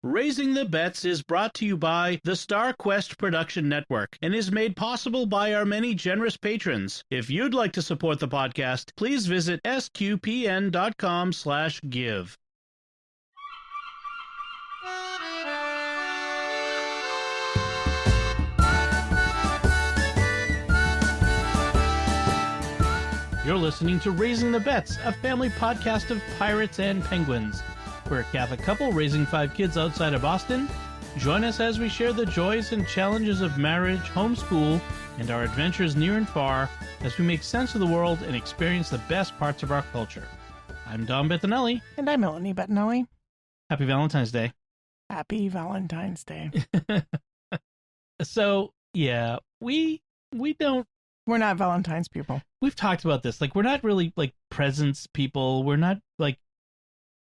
Raising the Bets is brought to you by the Star Quest Production Network and is made possible by our many generous patrons. If you'd like to support the podcast, please visit sqpn.com/give. You're listening to Raising the Bets, a family podcast of pirates and penguins. We're a Catholic couple raising 5 kids outside of Boston. Join us as we share the joys and challenges of marriage, homeschool, and our adventures near and far as we make sense of the world and experience the best parts of our culture. I'm Don Bettinelli. And I'm Melanie Bettinelli. Happy Valentine's Day. Happy Valentine's Day. So, yeah, we're not Valentine's people. We've talked about this. Like, we're not really, like, presents people. We're not, like,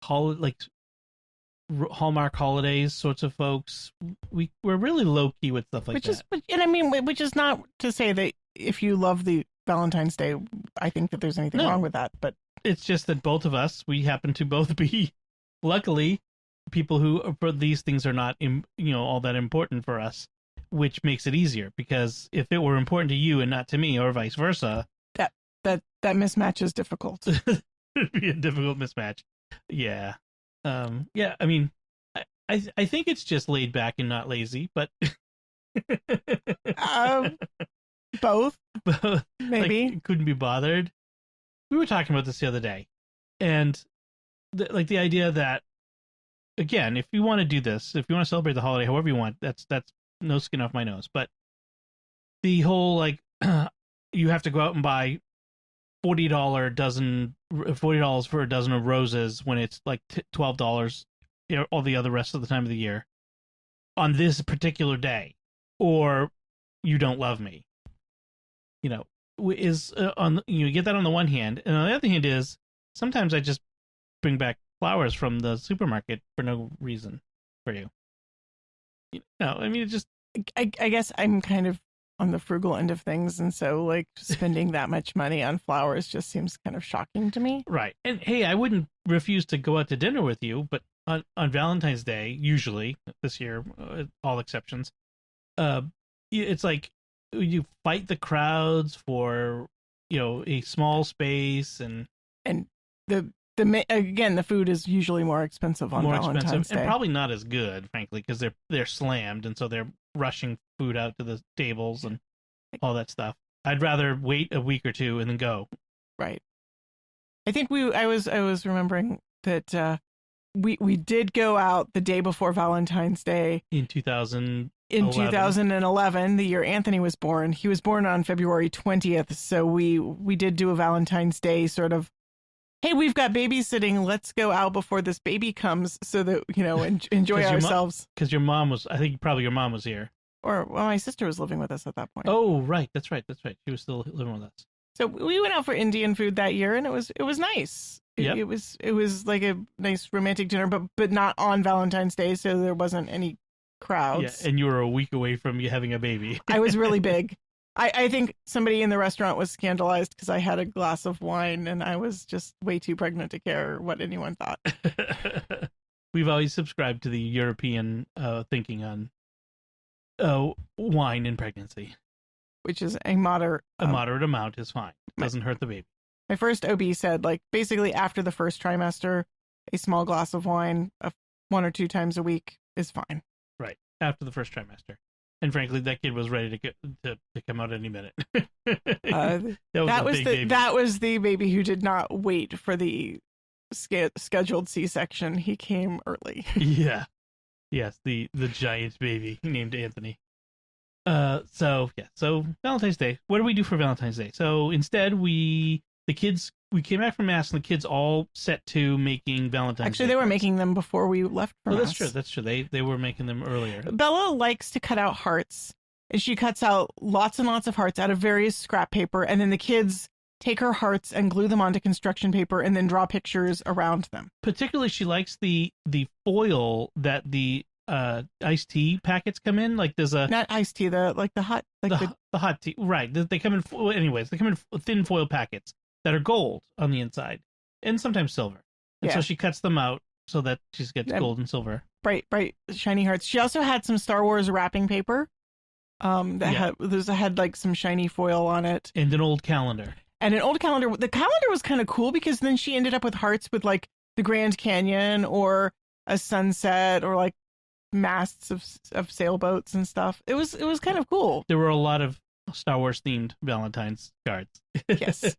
Hallmark holidays sorts of folks. We're really low key with stuff like that. Which is not to say that if you love the Valentine's Day, I think that there's anything wrong with that. But it's just that both of us, we happen to both be, luckily, people who for these things are not, all that important for us, which makes it easier. Because if it were important to you and not to me, or vice versa, that mismatch is difficult. It'd be a difficult mismatch. Yeah. I mean, I think it's just laid back and not lazy, but both maybe. Like, couldn't be bothered. We were talking about this the other day, and the idea that, again, if you want to do this, if you want to celebrate the holiday however you want, that's no skin off my nose. But the whole you have to go out and buy $40 for a dozen of roses when it's like $12 all the other rest of the time of the year on this particular day, or you don't love me, is you get that on the one hand, and on the other hand is sometimes I just bring back flowers from the supermarket for no reason for you. I mean, it just I guess I'm kind of on the frugal end of things, and so like spending that much money on flowers just seems kind of shocking to me. Right. And hey, I wouldn't refuse to go out to dinner with you, but on Valentine's Day, usually this year, all exceptions, it's like you fight the crowds for a small space, and the food is usually more expensive on Valentine's Day, and probably not as good, frankly, because they're slammed, and so they're rushing food out to the tables and all that stuff. I'd rather wait a week or two and then go. Right. I think I was remembering that we did go out the day before Valentine's Day in 2011. In 2011, the year Anthony was born. He was born on February 20th, so we did do a Valentine's Day sort of, hey, we've got babysitting, let's go out before this baby comes so that, enjoy ourselves. Because your mom was, I think probably your mom was here. Or, well, my sister was living with us at that point. Oh, right. That's right. She was still living with us. So we went out for Indian food that year, and it was nice. Yep. It was like a nice romantic dinner, but not on Valentine's Day, so there wasn't any crowds. Yeah, and you were a week away from you having a baby. I was really big. I think somebody in the restaurant was scandalized because I had a glass of wine and I was just way too pregnant to care what anyone thought. We've always subscribed to the European thinking on wine in pregnancy. Which is a moderate amount is fine. Doesn't hurt the baby. My first OB said, like, basically after the first trimester, a small glass of wine 1 or 2 times a week is fine. Right. After the first trimester. And frankly, that kid was ready to come out any minute. That was the baby who did not wait for the scheduled C-section. He came early. Yeah. Yes, the giant baby named Anthony. So Valentine's Day. What do we do for Valentine's Day? So instead, we came back from Mass, and the kids all set to making Valentine's Actually, Day they were cards. making them before we left for Mass. That's true. They were making them earlier. Bella likes to cut out hearts, and she cuts out lots and lots of hearts out of various scrap paper, and then the kids take her hearts and glue them onto construction paper and then draw pictures around them. Particularly, she likes the foil that the iced tea packets come in. Like there's a not iced tea, the hot, like the hot tea. Right. They come in. Anyways, they come in thin foil packets that are gold on the inside and sometimes silver. And so she cuts them out so that she gets gold and silver. Bright, shiny hearts. She also had some Star Wars wrapping paper. Had like some shiny foil on it. And an old calendar. And an old calendar. The calendar was kind of cool because then she ended up with hearts with like the Grand Canyon or a sunset or like masts of sailboats and stuff. It was kind of cool. There were a lot of Star Wars themed Valentine's cards. Yes.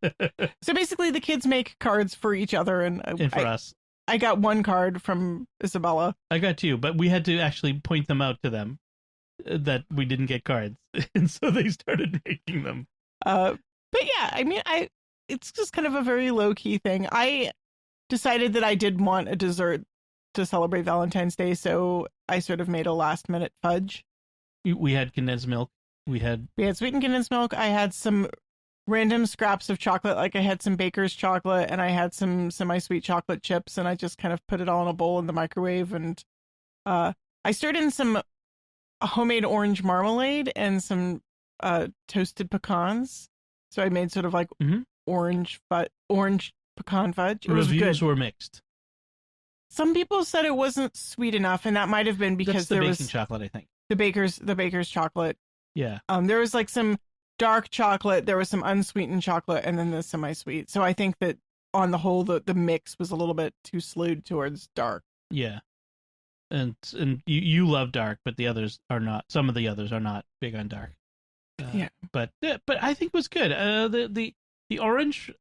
So basically the kids make cards for each other and for us. I got one card from Isabella. I got two, but we had to actually point them out to them that we didn't get cards. And so they started making them. But yeah, I mean, it's just kind of a very low key thing. I decided that I did want a dessert to celebrate Valentine's Day, so I sort of made a last minute fudge. We had condensed milk. We had sweetened condensed milk. I had some random scraps of chocolate, like I had some baker's chocolate and I had some semi-sweet chocolate chips, and I just kind of put it all in a bowl in the microwave, and I stirred in some homemade orange marmalade and some toasted pecans. So I made sort of like orange pecan fudge. It Reviews were mixed. Some people said it wasn't sweet enough, and that might have been because there was baking chocolate, I think. The baker's chocolate. Yeah. There was like some dark chocolate, there was some unsweetened chocolate, and then the semi-sweet. So I think that on the whole, the mix was a little bit too slewed towards dark. Yeah. And you love dark, but the others are not. Some of the others are not big on dark. Yeah. But I think it was good. The orange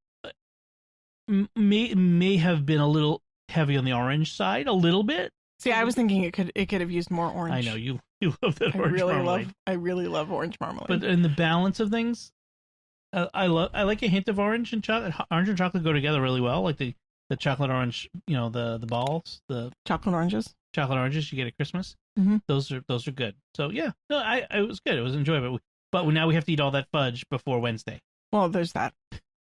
may have been a little heavy on the orange side, a little bit. See, I was thinking it could have used more orange. I know you love that orange marmalade. I really love orange marmalade. But in the balance of things, I like a hint of orange and chocolate. Orange and chocolate go together really well. Like the chocolate orange, the balls, the chocolate oranges you get at Christmas. Mm-hmm. Those are good. So yeah, no, it was good. It was enjoyable. But now we have to eat all that fudge before Wednesday. Well, there's that.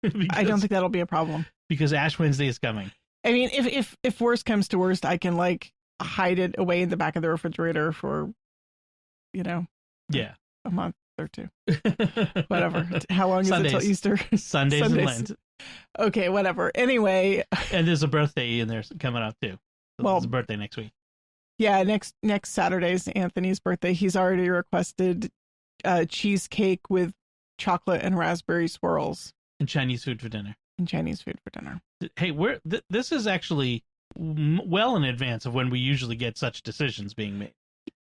I don't think that'll be a problem because Ash Wednesday is coming. I mean, if worst comes to worst, I can like hide it away in the back of the refrigerator for, a month or two. Whatever. How long is it till Easter? Sundays and Lent. Okay, whatever. Anyway. And there's a birthday in there coming up too. So it's a birthday next week. Yeah, next Saturday is Anthony's birthday. He's already requested cheesecake with chocolate and raspberry swirls. And Chinese food for dinner. Hey, this is actually well in advance of when we usually get such decisions being made.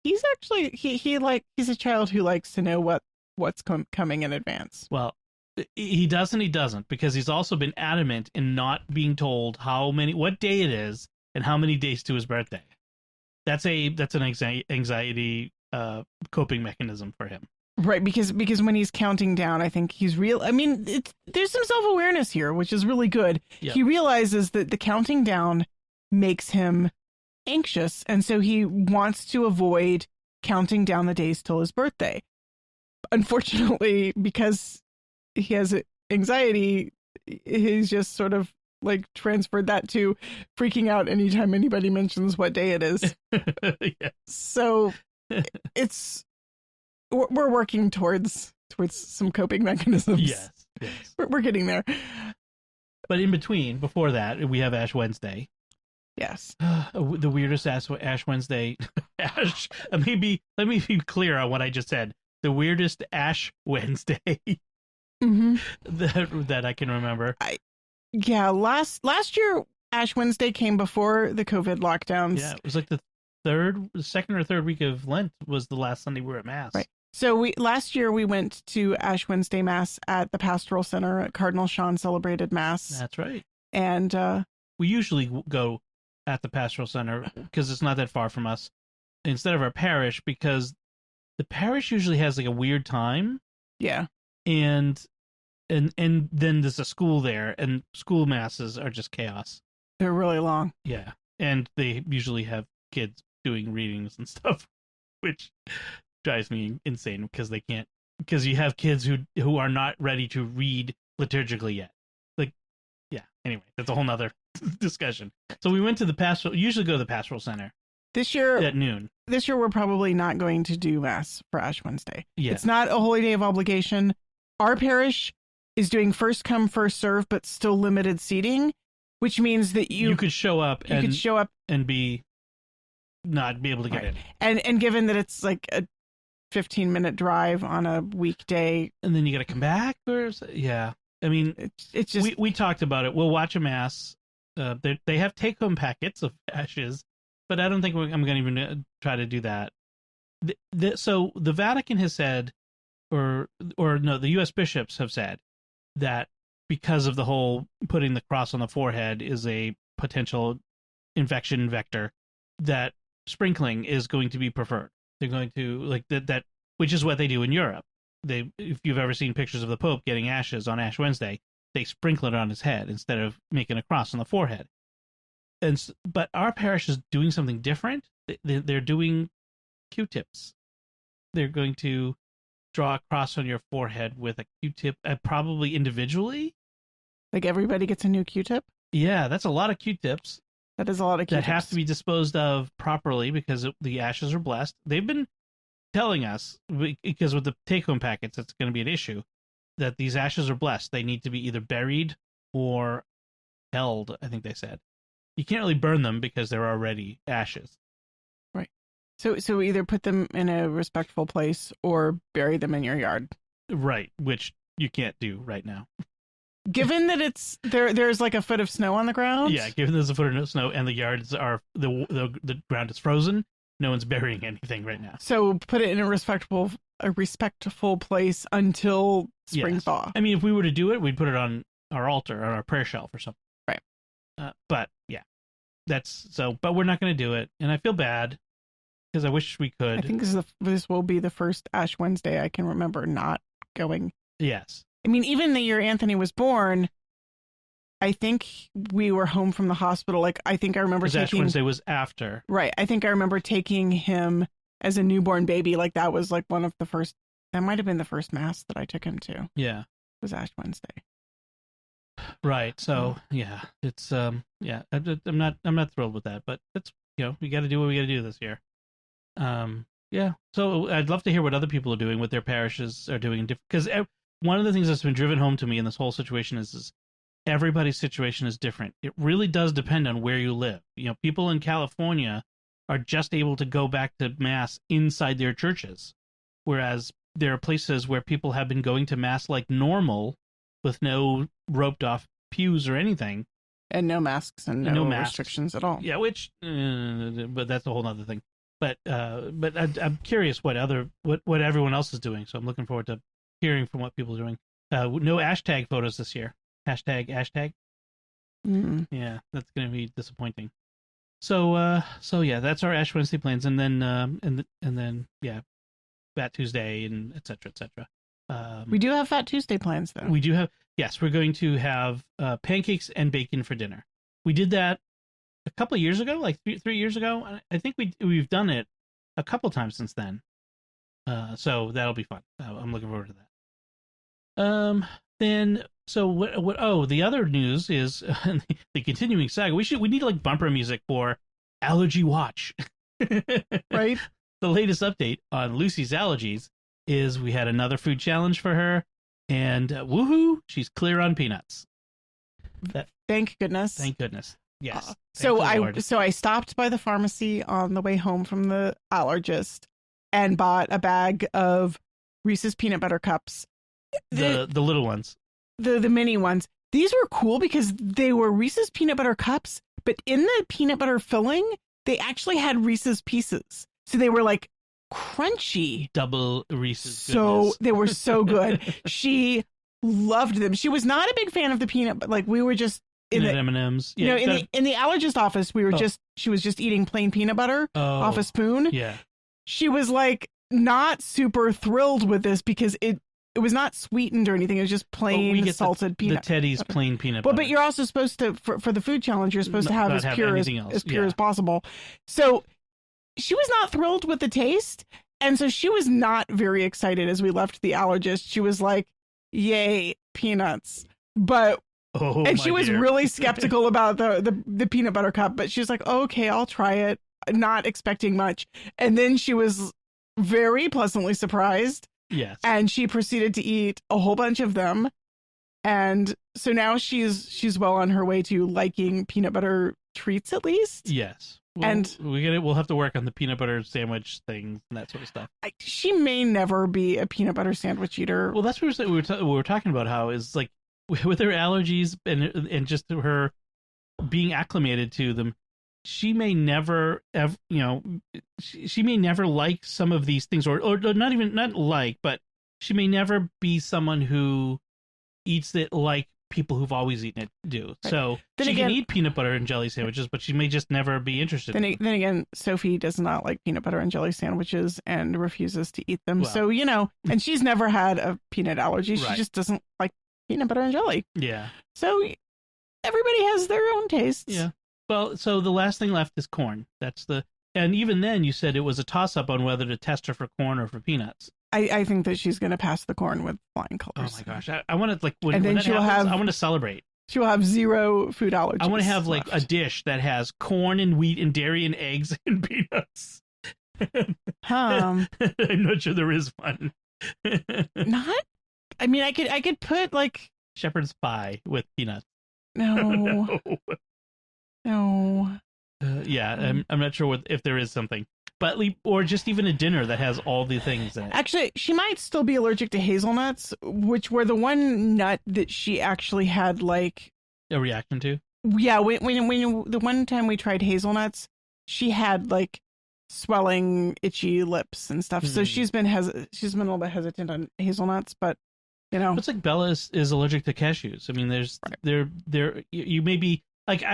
He's actually he's a child who likes to know what's coming in advance. Well, he does and he doesn't, because he's also been adamant in not being told what day it is and how many days to his birthday. That's an anxiety coping mechanism for him. Right, because when he's counting down, I think he's there's some self-awareness here, which is really good. Yep. He realizes that the counting down makes him anxious, and so he wants to avoid counting down the days till his birthday. Unfortunately, because he has anxiety, he's just sort of like transferred that to freaking out anytime anybody mentions what day it is. Yes. So we're working towards some coping mechanisms. Yes. We're getting there. But in between, before that, we have Ash Wednesday. Yes. The weirdest Ash Wednesday. Ash. Let me be clear on what I just said. The weirdest Ash Wednesday that I can remember. Last year Ash Wednesday came before the COVID lockdowns. Yeah, it was like the second or third week of Lent was the last Sunday we were at Mass. Right. So last year we went to Ash Wednesday Mass at the Pastoral Center at Cardinal Sean celebrated Mass. That's right. And we usually go at the Pastoral Center because it's not that far from us instead of our parish, because the parish usually has like a weird time. Yeah. And then there's a school there, and school masses are just chaos. They're really long. Yeah. And they usually have kids doing readings and stuff, which drives me insane because you have kids who are not ready to read liturgically yet. Anyway, that's a whole nother discussion. So we went to usually go to the Pastoral Center this year at noon. This year we're probably not going to do Mass for Ash Wednesday. Yeah. It's not a holy day of obligation. Our parish is doing first come, first serve, but still limited seating, which means that you could show up you could show up and not be able to get in. And given that it's like a 15-minute drive on a weekday, and then you got to come back, yeah. I mean, it's just we talked about it. We'll watch a mass. They have take-home packets of ashes, but I don't think I'm going to even try to do that. So the Vatican has said, or no, the U.S. bishops have said that because of the whole putting the cross on the forehead is a potential infection vector, that sprinkling is going to be preferred. They're going to like that, which is what they do in Europe. If you've ever seen pictures of the Pope getting ashes on Ash Wednesday, they sprinkle it on his head instead of making a cross on the forehead. But our parish is doing something different. They're doing Q-tips. They're going to draw a cross on your forehead with a Q-tip, probably individually. Like everybody gets a new Q-tip? Yeah, that's a lot of Q-tips. That is a lot of Q-tips. That has to be disposed of properly because the ashes are blessed. They've been telling us, because with the take-home packets, it's going to be an issue, that these ashes are blessed. They need to be either buried or held, I think they said. You can't really burn them because they're already ashes. Right. So either put them in a respectful place or bury them in your yard. Right, which you can't do right now. Given that there's like a foot of snow on the ground. Yeah, given there's a foot of snow and the yards are the ground is frozen, no one's burying anything right now. So put it in a respectful place until spring thaw. I mean, if we were to do it, we'd put it on our altar or our prayer shelf or something. Right. But yeah, that's so. But we're not going to do it, and I feel bad because I wish we could. I think this will be the first Ash Wednesday I can remember not going. Yes. I mean, even the year Anthony was born, I think we were home from the hospital. Like, I think I remember taking... Ash Wednesday was after. Right. I think I remember taking him as a newborn baby. Like, that was like one of the first... That might have been the first mass that I took him to. Yeah. It was Ash Wednesday. Right. So, yeah. It's, yeah. I'm not thrilled with that. But it's, we got to do what we got to do this year. Yeah. So, I'd love to hear what other people are doing, what their parishes are doing. Because one of the things that's been driven home to me in this whole situation is everybody's situation is different. It really does depend on where you live. People in California are just able to go back to mass inside their churches, whereas there are places where people have been going to mass like normal with no roped off pews or anything. And no masks and no restrictions at all. Yeah, which, but that's a whole other thing. But I'm curious what everyone else is doing. So I'm looking forward to hearing from what people are doing. No hashtag photos this year. Hashtag. Mm. Yeah, that's going to be disappointing. So yeah, that's our Ash Wednesday plans, and then yeah, Fat Tuesday and et cetera. We do have Fat Tuesday plans though. We do have. Yes, we're going to have pancakes and bacon for dinner. We did that a couple of years ago, like 3 years ago. I think we've done it a couple times since then. So that'll be fun. I'm looking forward to that. Then so what? Oh, the other news is the continuing saga. We need like bumper music for Allergy Watch. Right. The latest update on Lucy's allergies is we had another food challenge for her, and woohoo, she's clear on peanuts. Thank goodness. Thank goodness. Yes. So I stopped by the pharmacy on the way home from the allergist and bought a bag of Reese's peanut butter cups. The little ones. The mini ones. These were cool because they were Reese's peanut butter cups, but in the peanut butter filling, they actually had Reese's Pieces. So they were like crunchy. Double Reese's goodness. They were so good. She loved them. She was not a big fan of the peanut, but like we were just in the M&Ms. Yeah, in the allergist office, we were she was just eating plain peanut butter off a spoon. Yeah. She was like not super thrilled with this because it was not sweetened or anything. It was just plain salted peanut. The Teddy's butter. Plain peanut butter. But you're also supposed to for the food challenge, you're supposed to have as pure as possible. So she was not thrilled with the taste, and so she was not very excited as we left the allergist. She was like, "Yay, peanuts!" But she was really skeptical about the peanut butter cup. But she was like, oh, "Okay, I'll try it," not expecting much. And then she was very pleasantly surprised. Yes. And she proceeded to eat a whole bunch of them. And so now she's well on her way to liking peanut butter treats, at least. Yes. Well, and we'll have to work on the peanut butter sandwich things and that sort of stuff. She may never be a peanut butter sandwich eater. Well, that's what we were talking about, how is like with her allergies and just her being acclimated to them, she may never she may never like some of these things, or not like, but she may never be someone who eats it like people who've always eaten it do. Right. So then she can eat peanut butter and jelly sandwiches, but she may just never be interested. Then again, Sophie does not like peanut butter and jelly sandwiches and refuses to eat them. Well, so, and she's never had a peanut allergy. She just doesn't like peanut butter and jelly. Yeah. So everybody has their own tastes. Yeah. Well, so the last thing left is corn. And even then you said it was a toss up on whether to test her for corn or for peanuts. I think that she's going to pass the corn with flying colors. Oh my gosh. I want to, like, when that happens, I want to celebrate. She will have zero food allergies. I want to have like a dish that has corn and wheat and dairy and eggs and peanuts. I'm not sure there is one. Not? I mean, I could put like shepherd's pie with peanuts. No. No. I'm not sure if there is something. But or just even a dinner that has all the things in it. Actually, she might still be allergic to hazelnuts, which were the one nut that she actually had like a reaction to. Yeah, when the one time we tried hazelnuts, she had like swelling, itchy lips and stuff. So she's been a little bit hesitant on hazelnuts, but it's like Bella is allergic to cashews. I mean, you may be like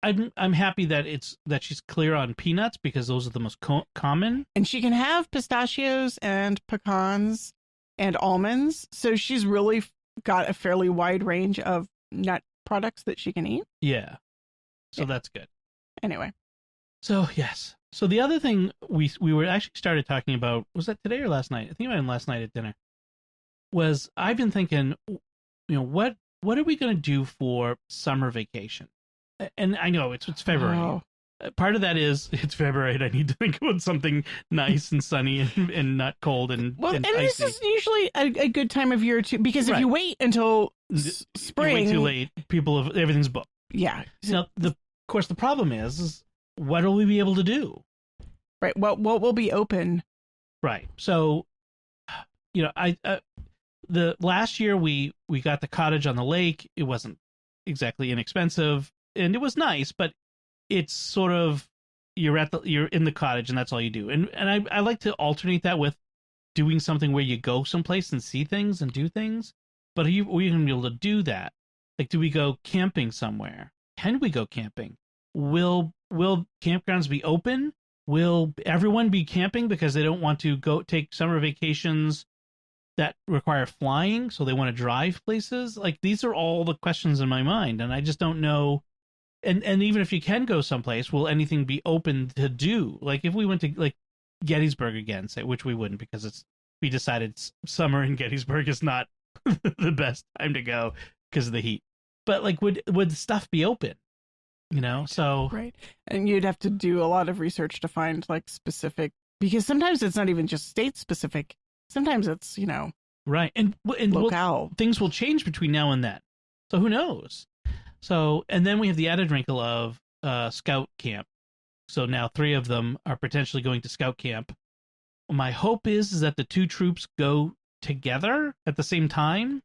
I'm happy that she's clear on peanuts because those are the most common. And she can have pistachios and pecans and almonds. So she's really got a fairly wide range of nut products that she can eat. Yeah. So that's good. Anyway. So, yes. So the other thing we were actually started talking about, was that today or last night? I think it was last night at dinner. Was I've been thinking, what are we going to do for summer vacation? And I know it's February. Oh. Part of that is it's February and I need to think about something nice and sunny and not cold and icy. This is usually a good time of year too, because if you wait until spring, you wait too late, everything's booked. Yeah. Now, of course, the problem is what will we be able to do? Right. What will be open? Right. So, the last year we got the cottage on the lake. It wasn't exactly inexpensive. And it was nice, but it's sort of you're in the cottage and that's all you do. And I like to alternate that with doing something where you go someplace and see things and do things. But are you going to be able to do that? Like, do we go camping somewhere? Can we go camping? Will campgrounds be open? Will everyone be camping because they don't want to go take summer vacations that require flying, so they want to drive places? Like, these are all the questions in my mind, and I just don't know. And even if you can go someplace, will anything be open to do? Like, if we went to like Gettysburg again, say, which we wouldn't because we decided summer in Gettysburg is not the best time to go because of the heat. But like, would stuff be open? So right, and you'd have to do a lot of research to find like specific, because sometimes it's not even just state specific. Sometimes it's right, and locale. Things will change between now and then, so who knows? So, and then we have the added wrinkle of scout camp. So now 3 of them are potentially going to scout camp. My hope is that the 2 troops go together at the same time,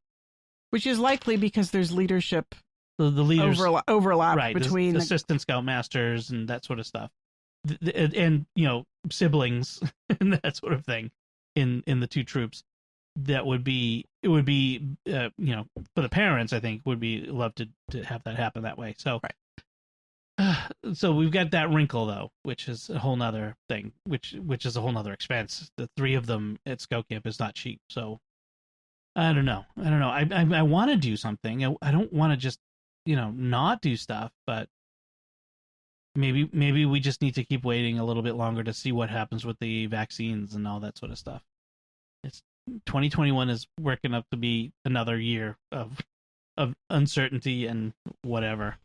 which is likely because there's leadership. The leaders overlap right, between assistant scoutmasters and that sort of stuff, and siblings and that sort of thing in the 2 troops. It would be for the parents, I think would be love to have that happen that way. So right. So we've got that wrinkle though, which is a whole nother thing, which is a whole nother expense. The 3 of them at scout camp is not cheap. So I don't know. I want to do something. I don't want to just not do stuff, but maybe we just need to keep waiting a little bit longer to see what happens with the vaccines and all that sort of stuff. It's 2021 is working up to be another year of uncertainty and whatever.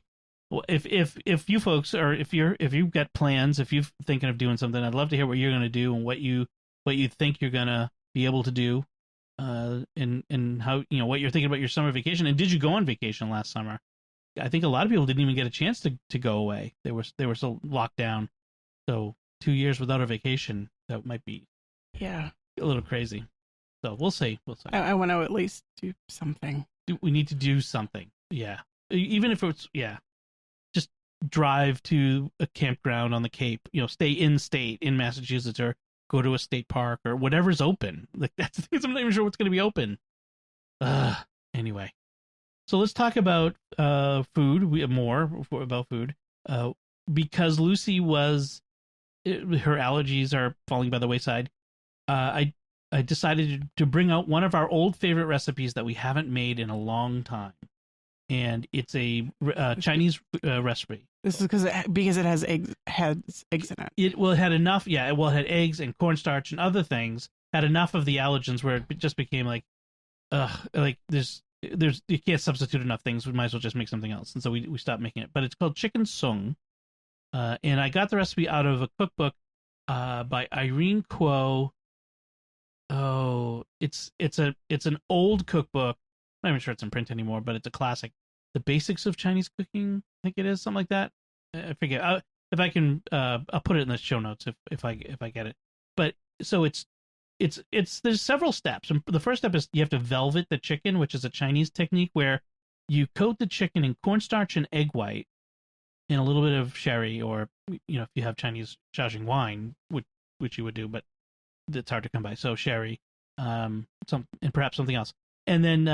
Well, if you folks or if you've got plans, if you're thinking of doing something, I'd love to hear what you're going to do and what you think you're going to be able to do. and how, what you're thinking about your summer vacation, and did you go on vacation last summer? I think a lot of people didn't even get a chance to go away. They were so locked down. So 2 years without a vacation, that might be a little crazy. So we'll see. I want to at least do something. We need to do something. Yeah. Even if it's, just drive to a campground on the Cape, stay in state in Massachusetts, or go to a state park, or whatever's open. Like, that's the thing. I'm not even sure what's going to be open. Anyway. So let's talk about food. About food. Because Lucy her allergies are falling by the wayside. I decided to bring out one of our old favorite recipes that we haven't made in a long time, and it's a Chinese recipe. This is because it has eggs in it. It had enough. Yeah, it had eggs and cornstarch and other things. Had enough of the allergens where it just became like there's you can't substitute enough things. We might as well just make something else. And so we stopped making it. But it's called chicken sung. And I got the recipe out of a cookbook by Irene Kuo. Oh, it's an old cookbook. I'm not even sure it's in print anymore, but it's a classic. The Basics of Chinese Cooking, I think it is, something like that. I forget. If I can, I'll put it in the show notes if I get it. But so it's there's several steps. And the first step is you have to velvet the chicken, which is a Chinese technique where you coat the chicken in cornstarch and egg white and a little bit of sherry, or if you have Chinese Shaoxing wine, which you would do, but it's hard to come by. So sherry, and perhaps something else, and then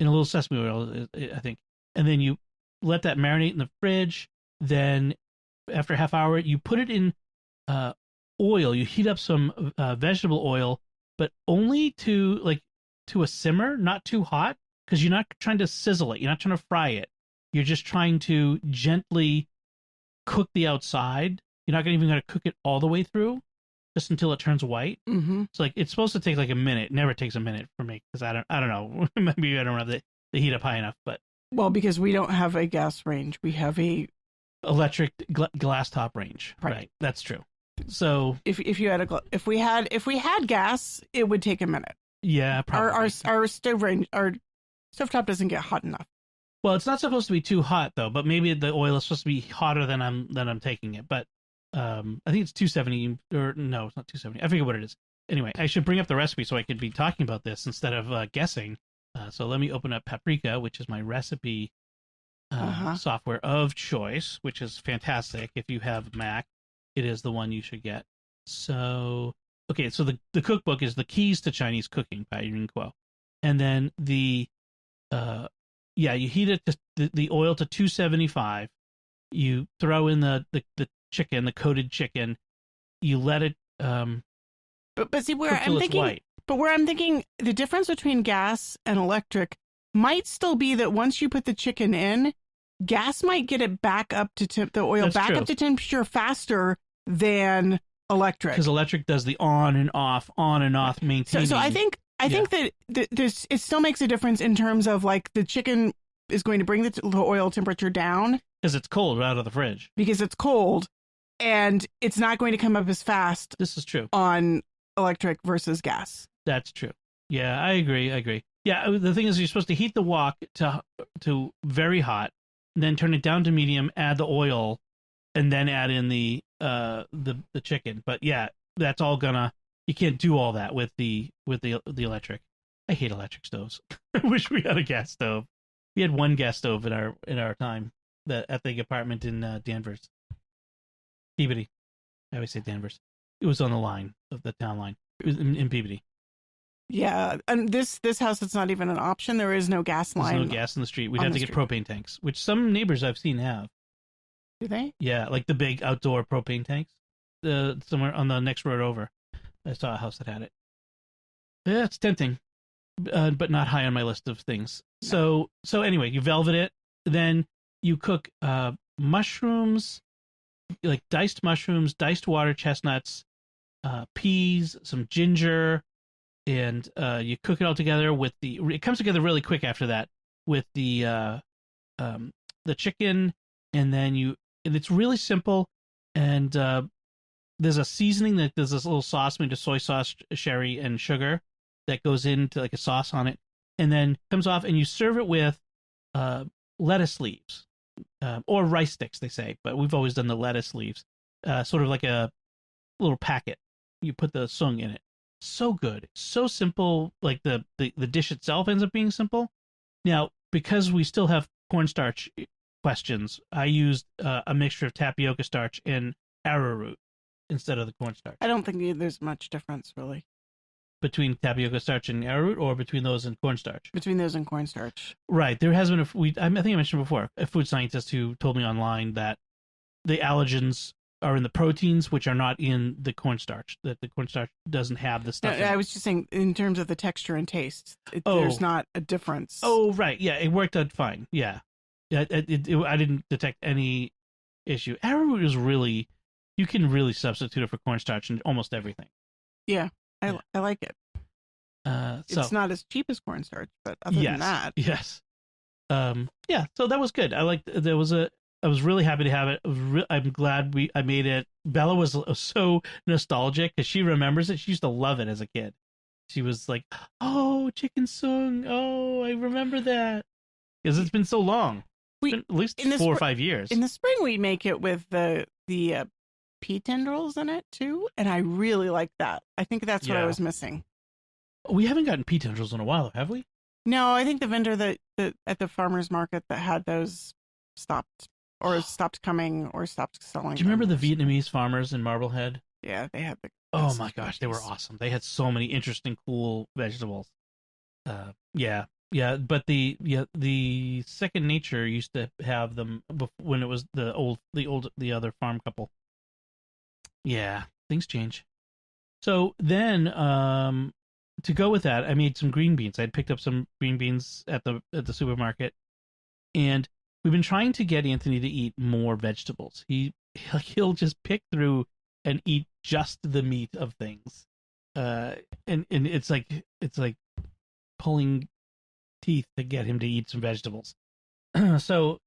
in a little sesame oil, I think, and then you let that marinate in the fridge. Then after a half hour, you put it in oil. You heat up some vegetable oil, but only to a simmer, not too hot, because you're not trying to sizzle it. You're not trying to fry it. You're just trying to gently cook the outside. You're not even going to cook it all the way through, just until it turns white. Mm-hmm. So it's supposed to take like a minute. It never takes a minute for me because I don't know. Maybe I don't have the heat up high enough. But because we don't have a gas range, we have a electric glass top range. Right. That's true. So if we had gas, it would take a minute. Yeah, probably. Our stove range, our stovetop doesn't get hot enough. Well, it's not supposed to be too hot though, but maybe the oil is supposed to be hotter than I'm taking it. But I think it's 270, or no, it's not 270. I forget what it is. Anyway, I should bring up the recipe so I could be talking about this instead of guessing. So let me open up Paprika, which is my recipe software of choice, which is fantastic. If you have Mac, it is the one you should get. So, okay, so the cookbook is The Keys to Chinese Cooking by Irene Kuo. And then you heat it the oil to 275. You throw in the chicken, the coated chicken. You let it but see where I'm thinking white. But where I'm thinking the difference between gas and electric might still be that once you put the chicken in, gas might get it back up to the oil That's back true. up to temperature faster than electric. Because electric does the on and off maintaining. So I think that there's it still makes a difference in terms of like the chicken is going to bring the oil temperature down because it's cold out of the fridge. Because it's cold, and it's not going to come up as fast. This is true on electric versus gas. That's true. Yeah, I agree. Yeah, the thing is, you're supposed to heat the wok to very hot, then turn it down to medium, add the oil, and then add in the chicken. But yeah, that's all you can't do all that with the electric. I hate electric stoves. I wish we had a gas stove. We had one gas stove in our time at the apartment in Danvers. Peabody. I always say Danvers. It was on the line of the town line. It was in Peabody. Yeah, and this house, it's not even an option. There is no gas line. There's no gas in the street. We'd have to get propane tanks, which some neighbors I've seen have. Do they? Yeah, like the big outdoor propane tanks. Somewhere on the next road over, I saw a house that had it. Yeah, it's tempting, but not high on my list of things. No. So anyway, you velvet it, then you cook mushrooms, like diced mushrooms, diced water chestnuts, peas, some ginger. And you cook it all together with it comes together really quick after that with the chicken, and then and it's really simple. And there's a seasoning there's this little sauce made of soy sauce, sherry, and sugar that goes into like a sauce on it, and then comes off, and you serve it with lettuce leaves or rice sticks, they say, but we've always done the lettuce leaves, sort of like a little packet. You put the sung in it. So good, so simple. Like the dish itself ends up being simple. Now, because we still have cornstarch questions, I used a mixture of tapioca starch and arrowroot instead of the cornstarch. I don't think there's much difference, really. Between tapioca starch and arrowroot, or between those and cornstarch? Between those and cornstarch. Right. There has been I think I mentioned before, a food scientist who told me online that the allergens are in the proteins, which are not in the cornstarch, that the cornstarch doesn't have the stuff. No, I was just saying, in terms of the texture and taste, there's not a difference. Oh, right. Yeah, it worked out fine. Yeah. I didn't detect any issue. Arrowroot is really, you can really substitute it for cornstarch in almost everything. Yeah, I like it. It's not as cheap as cornstarch, but other than that. Yes. Yeah, so that was good. I was really happy to have it. I'm glad I made it. Bella was so nostalgic because she remembers it. She used to love it as a kid. She was like, "Oh, chicken sung. Oh, I remember that." Because it's been so long. It's been at least 4 or 5 years. In the spring, we make it with the pea tendrils in it too, and I really like that. I think that's what I was missing. We haven't gotten pea tendrils in a while, have we? No, I think the vendor that at the farmer's market that had those stopped coming or stopped selling. Do you remember the Vietnamese farmers in Marblehead? Yeah, they had the. Oh my gosh, they were awesome. They had so many interesting, cool vegetables. Yeah, but the Second Nature used to have them when it was the other farm couple. Yeah, things change. So then, to go with that, I made some green beans. I'd picked up some green beans at the supermarket, and we've been trying to get Anthony to eat more vegetables. He'll just pick through and eat just the meat of things, and it's like pulling teeth to get him to eat some vegetables. So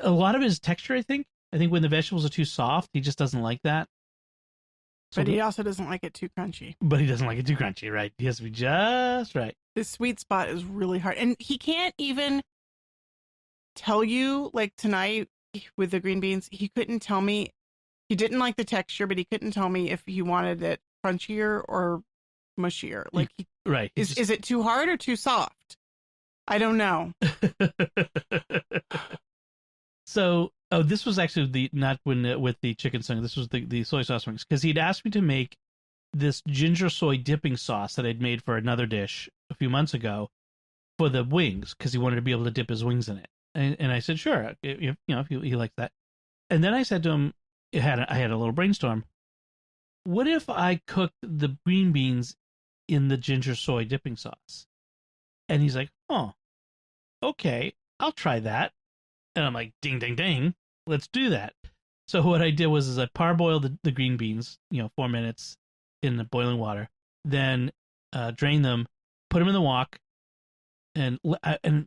a lot of it is texture, I think. I think when the vegetables are too soft, he just doesn't like that. But he also doesn't like it too crunchy. But he doesn't like it too crunchy, right? He has to be just right. The sweet spot is really hard. And he can't even tell you, like tonight with the green beans, he couldn't tell me. He didn't like the texture, but he couldn't tell me if he wanted it crunchier or mushier. Like, right. Is it too hard or too soft? I don't know. So, this was actually with the chicken sung. This was the soy sauce wings, because he'd asked me to make this ginger soy dipping sauce that I'd made for another dish a few months ago for the wings, because he wanted to be able to dip his wings in it. And I said, sure, if he likes that. And then I said to him, I had a little brainstorm. What if I cooked the green beans in the ginger soy dipping sauce? And he's like, oh, okay, I'll try that. And I'm like, ding, ding, ding, let's do that. So what I did was I parboiled the green beans, 4 minutes in the boiling water, then drain them, put them in the wok, and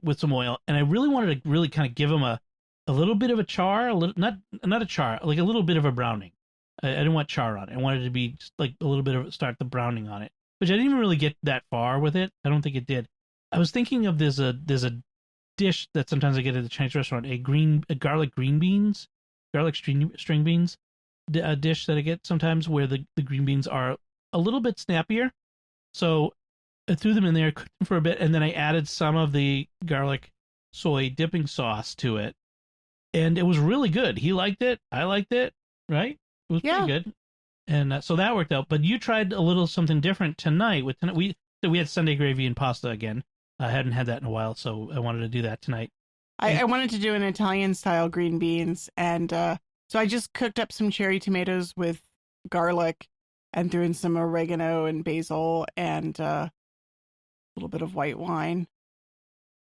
with some oil. And I really wanted to really kind of give them a little bit of a char, not a char, like a little bit of a browning. I didn't want char on it. I wanted it to be just like a little bit of start the browning on it, which I didn't even really get that far with it. I don't think it did. I was thinking of there's a dish that sometimes I get at the Chinese restaurant, a garlic string beans dish that I get sometimes, where the green beans are a little bit snappier. So I threw them in there, cooked them for a bit, and then I added some of the garlic soy dipping sauce to it, and it was really good. He liked it. I liked it. Right? It was pretty good. And so that worked out. But you tried a little something different tonight. We had Sunday gravy and pasta again. I hadn't had that in a while, so I wanted to do that tonight. I wanted to do an Italian-style green beans, and so I just cooked up some cherry tomatoes with garlic and threw in some oregano and basil and a little bit of white wine.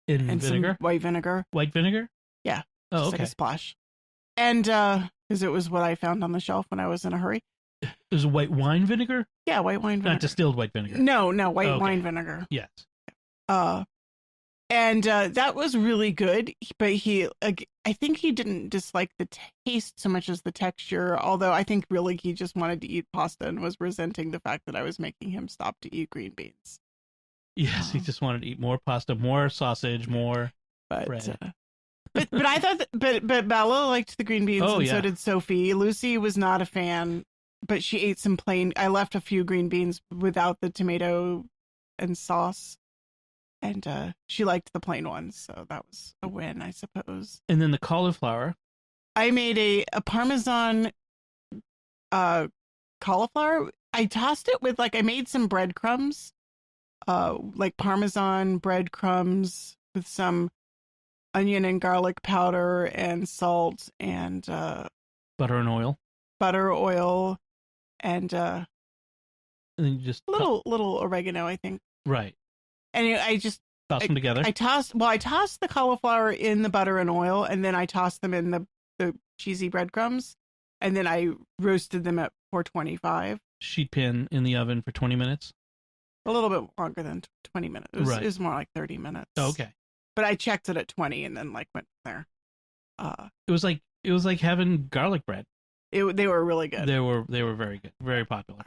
And vinegar? Some white vinegar. White vinegar? Yeah. Oh, just okay. like a splash. And because it was what I found on the shelf when I was in a hurry. Is it white wine vinegar? Yeah, white wine vinegar. Not distilled white vinegar. No, white wine vinegar. Yes. And that was really good. But I think he didn't dislike the taste so much as the texture. Although I think really he just wanted to eat pasta and was resenting the fact that I was making him stop to eat green beans. Yes, he just wanted to eat more pasta, more sausage, more bread. But I thought but Bella liked the green beans, and so did Sophie. Lucy was not a fan, but she ate some plain. I left a few green beans without the tomato and sauce, and she liked the plain ones, so that was a win, I suppose. And then the cauliflower. I made a Parmesan cauliflower. I tossed it with I made some breadcrumbs, like Parmesan breadcrumbs with some onion and garlic powder and salt and butter and oil. And then you just little oregano, I think. Right. And I just toss them together. I tossed the cauliflower in the butter and oil, and then I tossed them in the cheesy breadcrumbs, and then I roasted them at 425. Sheet pan in the oven for 20 minutes. A little bit longer than 20 minutes. It was more like 30 minutes. Oh, okay. But I checked it at 20 and then went from there. It was like having garlic bread. They were really good. They were very good, very popular.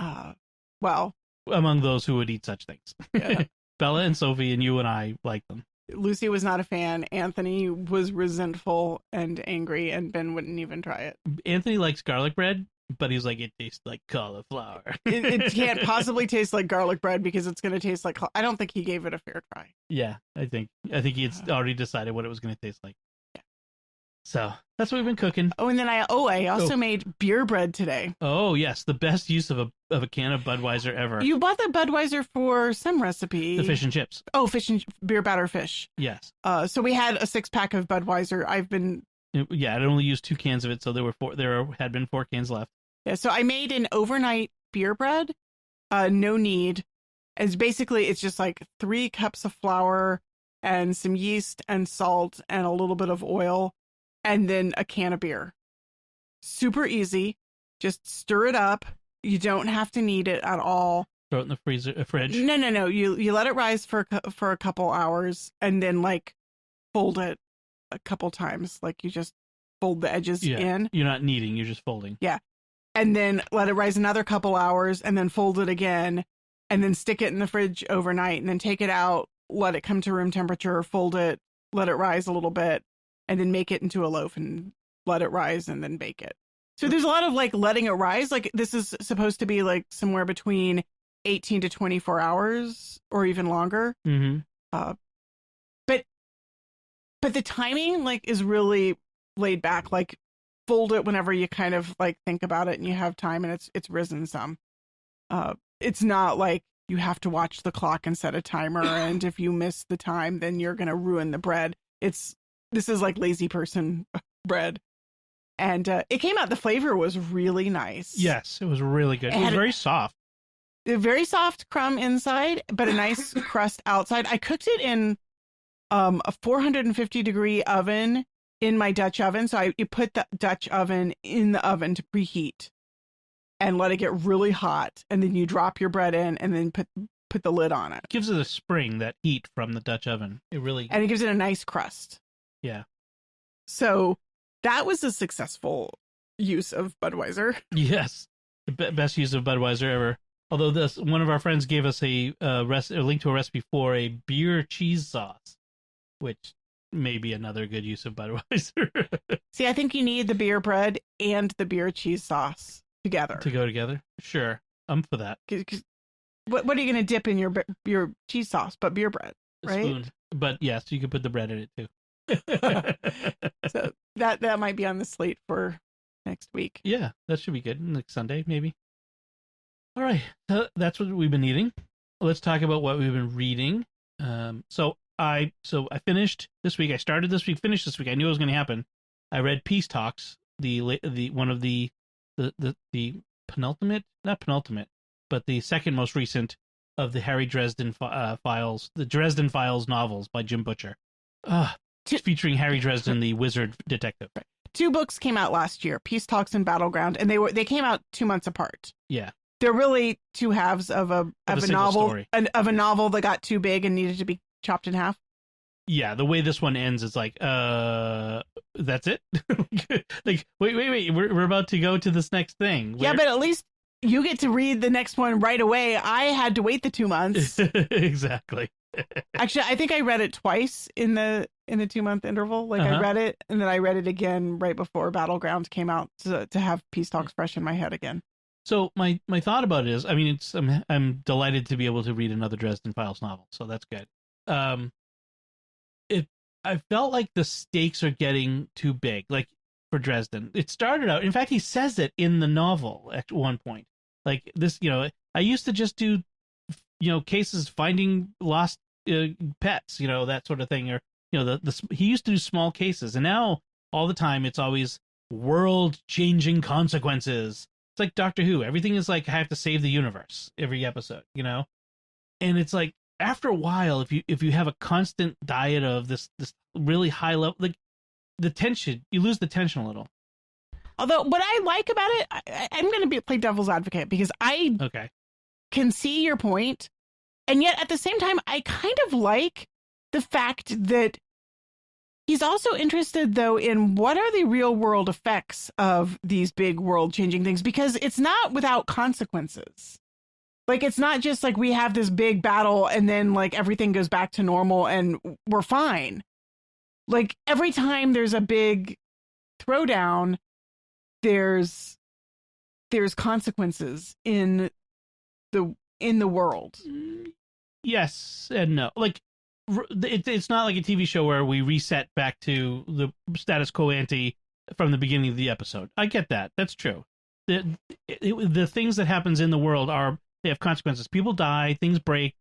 Well, among those who would eat such things. Yeah. Bella and Sophie and you and I liked them. Lucy was not a fan. Anthony was resentful and angry, and Ben wouldn't even try it. Anthony likes garlic bread, but he's like, it tastes like cauliflower. It can't possibly taste like garlic bread because it's going to taste like. I don't think he gave it a fair try. Yeah, I think he had already decided what it was going to taste like. Yeah. So that's what we've been cooking. Oh, and then I also made beer bread today. Oh yes, the best use of a can of Budweiser ever. You bought the Budweiser for some recipe. The fish and chips. Oh, beer batter fish. Yes. So we had a 6-pack of Budweiser. I'd only used 2 cans of it, so there had been 4 cans left. Yeah, so I made an overnight beer bread. No need. It's just like 3 cups of flour and some yeast and salt and a little bit of oil, and then a can of beer. Super easy. Just stir it up. You don't have to knead it at all. Throw it in the fridge. No. You let it rise for a couple hours, and then fold it a couple times. You just fold the edges in. You're not kneading. You're just folding. Yeah. And then let it rise another couple hours, and then fold it again, and then stick it in the fridge overnight, and then take it out, let it come to room temperature, fold it, let it rise a little bit, and then make it into a loaf and let it rise and then bake it. So there's a lot of letting it rise. This is supposed to be somewhere between 18 to 24 hours or even longer. Mm-hmm. But the timing is really laid back. Fold it whenever you kind of think about it and you have time, and it's risen some. It's not like you have to watch the clock and set a timer, and if you miss the time, then you're going to ruin the bread. This is lazy person bread. And it came out, the flavor was really nice. Yes, it was really good. It was very soft. A very soft crumb inside, but a nice crust outside. I cooked it in a 450 degree oven in my Dutch oven. So you put the Dutch oven in the oven to preheat and let it get really hot. And then you drop your bread in and then put the lid on it. It gives it a spring, that heat from the Dutch oven. And it gives it a nice crust. Yeah. So that was a successful use of Budweiser. Yes. The best use of Budweiser ever. Although one of our friends gave us a link to a recipe for a beer cheese sauce, which may be another good use of Budweiser. See, I think you need the beer bread and the beer cheese sauce together. To go together? Sure. I'm for that. What are you going to dip in your cheese sauce but beer bread, right? A spoon. But yes, you could put the bread in it too. So that might be on the slate for next week. Yeah, that should be good. Next Sunday, maybe. All right, that's what we've been eating. Let's talk about what we've been reading. So I finished this week. I started this week, finished this week. I knew it was going to happen. I read Peace Talks, the one of the penultimate, not penultimate, but the second most recent of the Harry Dresden Files, the Dresden Files novels by Jim Butcher. Featuring Harry Dresden, the wizard detective. 2 books came out last year, Peace Talks and Battleground, and they came out 2 months apart. Yeah. They're really 2 halves of a novel, story. of a novel that got too big and needed to be chopped in half. yeah, the way this one ends is like, that's it. Like, wait, we're about to go to this next thing. Yeah, but at least you get to read the next one right away. I had to wait the 2 months. Exactly. Actually, I think I read it twice in the 2-month interval. Like I read it and then I read it again right before Battlegrounds came out to have Peace Talks fresh in my head again. So my thought about it is, I mean, I'm delighted to be able to read another Dresden Files novel, so that's good. I felt like the stakes are getting too big, like for Dresden. It started out, in fact, he says it in the novel at one point. Like this, I used to just do, cases finding lost pets, that sort of thing, or he used to do small cases, and now all the time it's always world-changing consequences. It's like Doctor Who. Everything is like I have to save the universe every episode, and it's like after a while, if you have a constant diet of this really high level, like the tension, you lose the tension a little. Although what I like about it, I'm going to play devil's advocate because I can see your point, and yet at the same time, I kind of like the fact that he's also interested, though, in what are the real world effects of these big world changing things, because it's not without consequences. Like, it's not just like we have this big battle and then like everything goes back to normal and we're fine. Like every time there's a big throwdown, there's consequences in the world. Yes and no. Like it's not like a TV show where we reset back to the status quo ante from the beginning of the episode. I get that. That's true. The things that happens in the world they have consequences. People die, things break,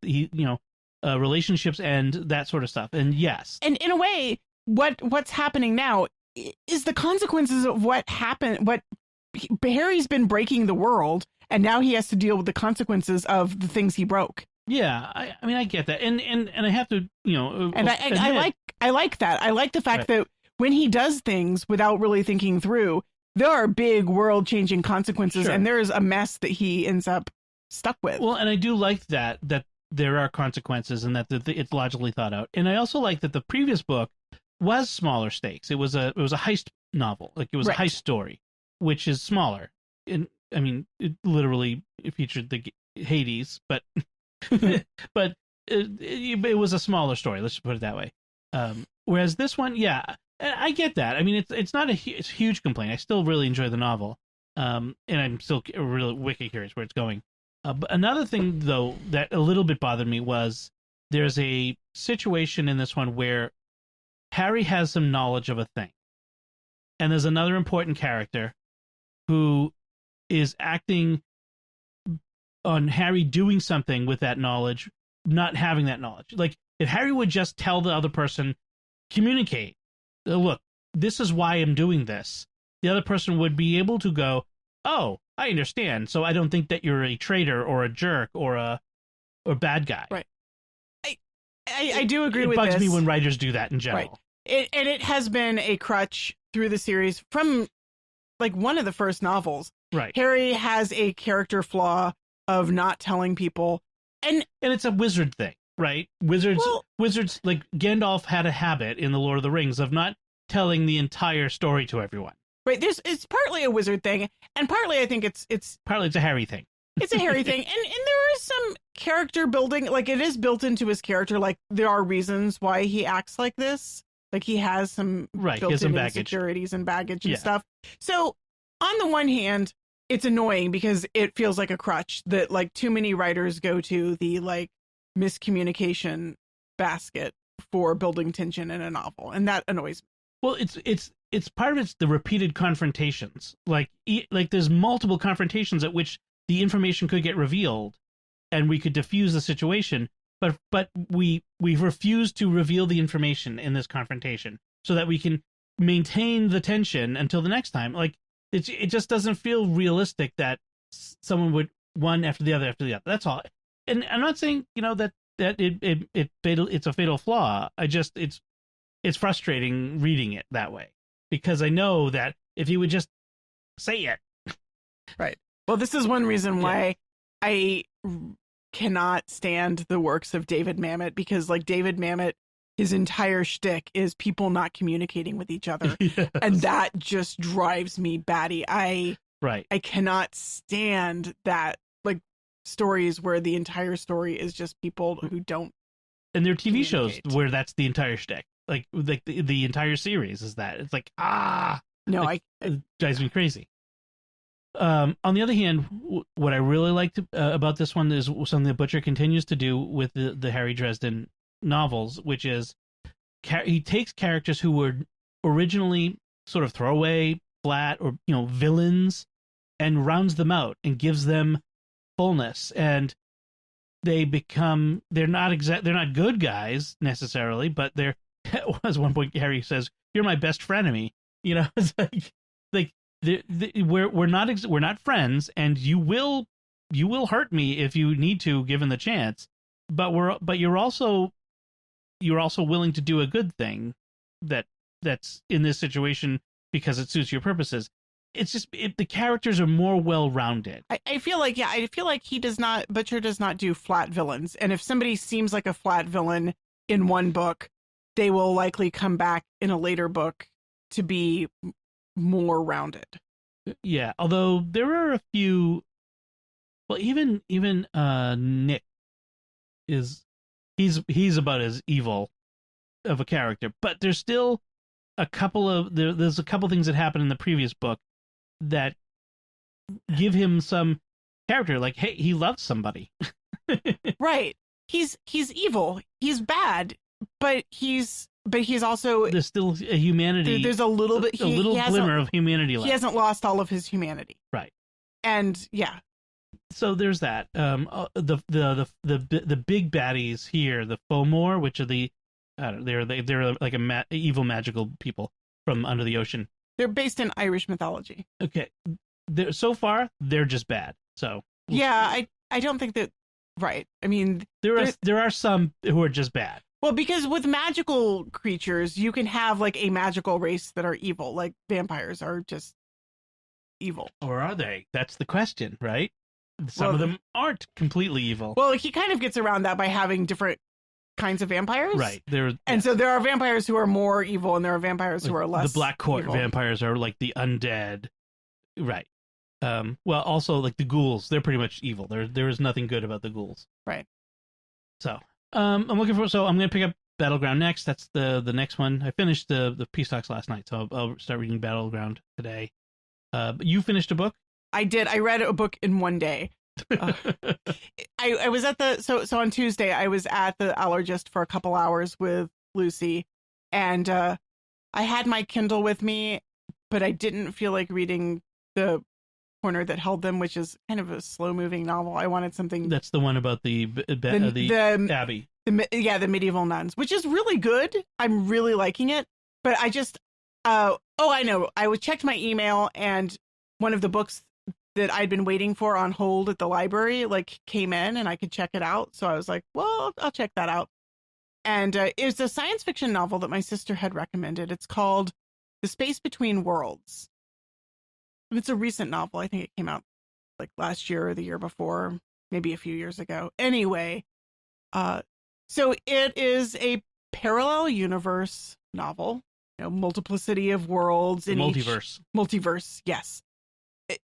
relationships end, that sort of stuff. And yes. And in a way, what's happening now is the consequences of what happened. Harry's been breaking the world, and now he has to deal with the consequences of the things he broke. Yeah, I mean, I get that, and I have to, and I like that. I like the fact that when he does things without really thinking through, there are big world-changing consequences, and there is a mess that he ends up stuck with. Well, and I do like that there are consequences and that it's logically thought out. And I also like that the previous book was smaller stakes. It was a heist novel, like it was a heist story, which is smaller. And I mean, it literally featured the Hades, but but it was a smaller story. Let's just put it that way. Whereas this one, I get that. I mean, it's not it's a huge complaint. I still really enjoy the novel, and I'm still really wicked curious where it's going. But another thing, though, that a little bit bothered me was there's a situation in this one where Harry has some knowledge of a thing, and there's another important character who is acting on Harry doing something with that knowledge, not having that knowledge. Like, if Harry would just tell the other person, communicate, look, this is why I'm doing this, the other person would be able to go, oh, I understand. So I don't think that you're a traitor or a jerk or a bad guy. Right. I do agree with this. It bugs me when writers do that in general. Right. It has been a crutch through the series from like one of the first novels. Right. Harry has a character flaw of not telling people. And it's a wizard thing, right? Wizards like Gandalf had a habit in The Lord of the Rings of not telling the entire story to everyone. Right, it's partly a wizard thing, and partly I think it's partly it's a Harry thing. It's a Harry thing, and there is some character building, like it is built into his character. Like there are reasons why he acts like this. Like he has some built-in insecurities and baggage and stuff. So on the one hand, it's annoying because it feels like a crutch that like too many writers go to the like miscommunication basket for building tension in a novel, and that annoys me. Well, it's part of it's the repeated confrontations. Like there's multiple confrontations at which the information could get revealed, and we could diffuse the situation. But we refuse to reveal the information in this confrontation so that we can maintain the tension until the next time. Like it just doesn't feel realistic that someone would one after the other. That's all. And I'm not saying that it's a fatal flaw. It's frustrating reading it that way, because I know that if you would just say it. Right. Well, this is one reason why I cannot stand the works of David Mamet, because like David Mamet his entire shtick is people not communicating with each other. Yes. And that just drives me batty. I cannot stand that, like, stories where the entire story is just people who don't. And there are TV shows where that's the entire shtick. Like the entire series is that. It's like, it drives me crazy. On the other hand, what I really liked about this one is something that Butcher continues to do with the Harry Dresden novels, which is he takes characters who were originally sort of throwaway, flat, or villains, and rounds them out and gives them fullness, and they're not good guys necessarily, but they're at one point Harry says, "You're my best frenemy." It's like we're not friends, and you will hurt me if you need to, given the chance. But you're also willing to do a good thing that's in this situation because it suits your purposes. It's just the characters are more well-rounded. I feel like Butcher does not do flat villains. And if somebody seems like a flat villain in one book, they will likely come back in a later book to be more rounded. Yeah, although there are a few. Well, even Nick he's about as evil of a character, but there's still there's a couple things that happen in the previous book that give him some character. Like, hey, he loves somebody. Right. He's evil. He's bad, but he's also, there's still a humanity. There's a little bit, a little glimmer of humanity left. He hasn't lost all of his humanity. Right. And yeah. So there's that. The big baddies here, the Fomor, which are they're like evil magical people from under the ocean. They're based in Irish mythology. Okay. So far, they're just bad. So I don't think that. Right. I mean, there are some who are just bad. Well, because with magical creatures, you can have like a magical race that are evil. Like vampires are just evil. Or are they? That's the question, right? Some of them aren't completely evil. Well, he kind of gets around that by having different kinds of vampires. Right. So there are vampires who are more evil and there are vampires who are less. The Black Court evil. Vampires are like the undead. Right. Well, also like the ghouls, they're pretty much evil. There is nothing good about the ghouls. Right. So, I'm going to pick up Battleground next. That's the next one. I finished the Peace Talks last night, so I'll start reading Battleground today. But you finished a book? I did. I read a book in one day. I was at so on Tuesday I was at the allergist for a couple hours with Lucy, and I had my Kindle with me, but I didn't feel like reading the corner that held them, which is kind of a slow-moving novel. I wanted something. That's the one about the abbey. The medieval nuns, which is really good. I'm really liking it, but I just I know. I checked my email, and one of the books that I'd been waiting for on hold at the library came in, and I could check it out. So I was like, well, I'll check that out. And it's a science fiction novel that my sister had recommended. It's called The Space Between Worlds. It's a recent novel. I think it came out last year or the year before, maybe a few years ago. Anyway, so it is a parallel universe novel. Multiplicity of worlds in multiverse. Multiverse, yes.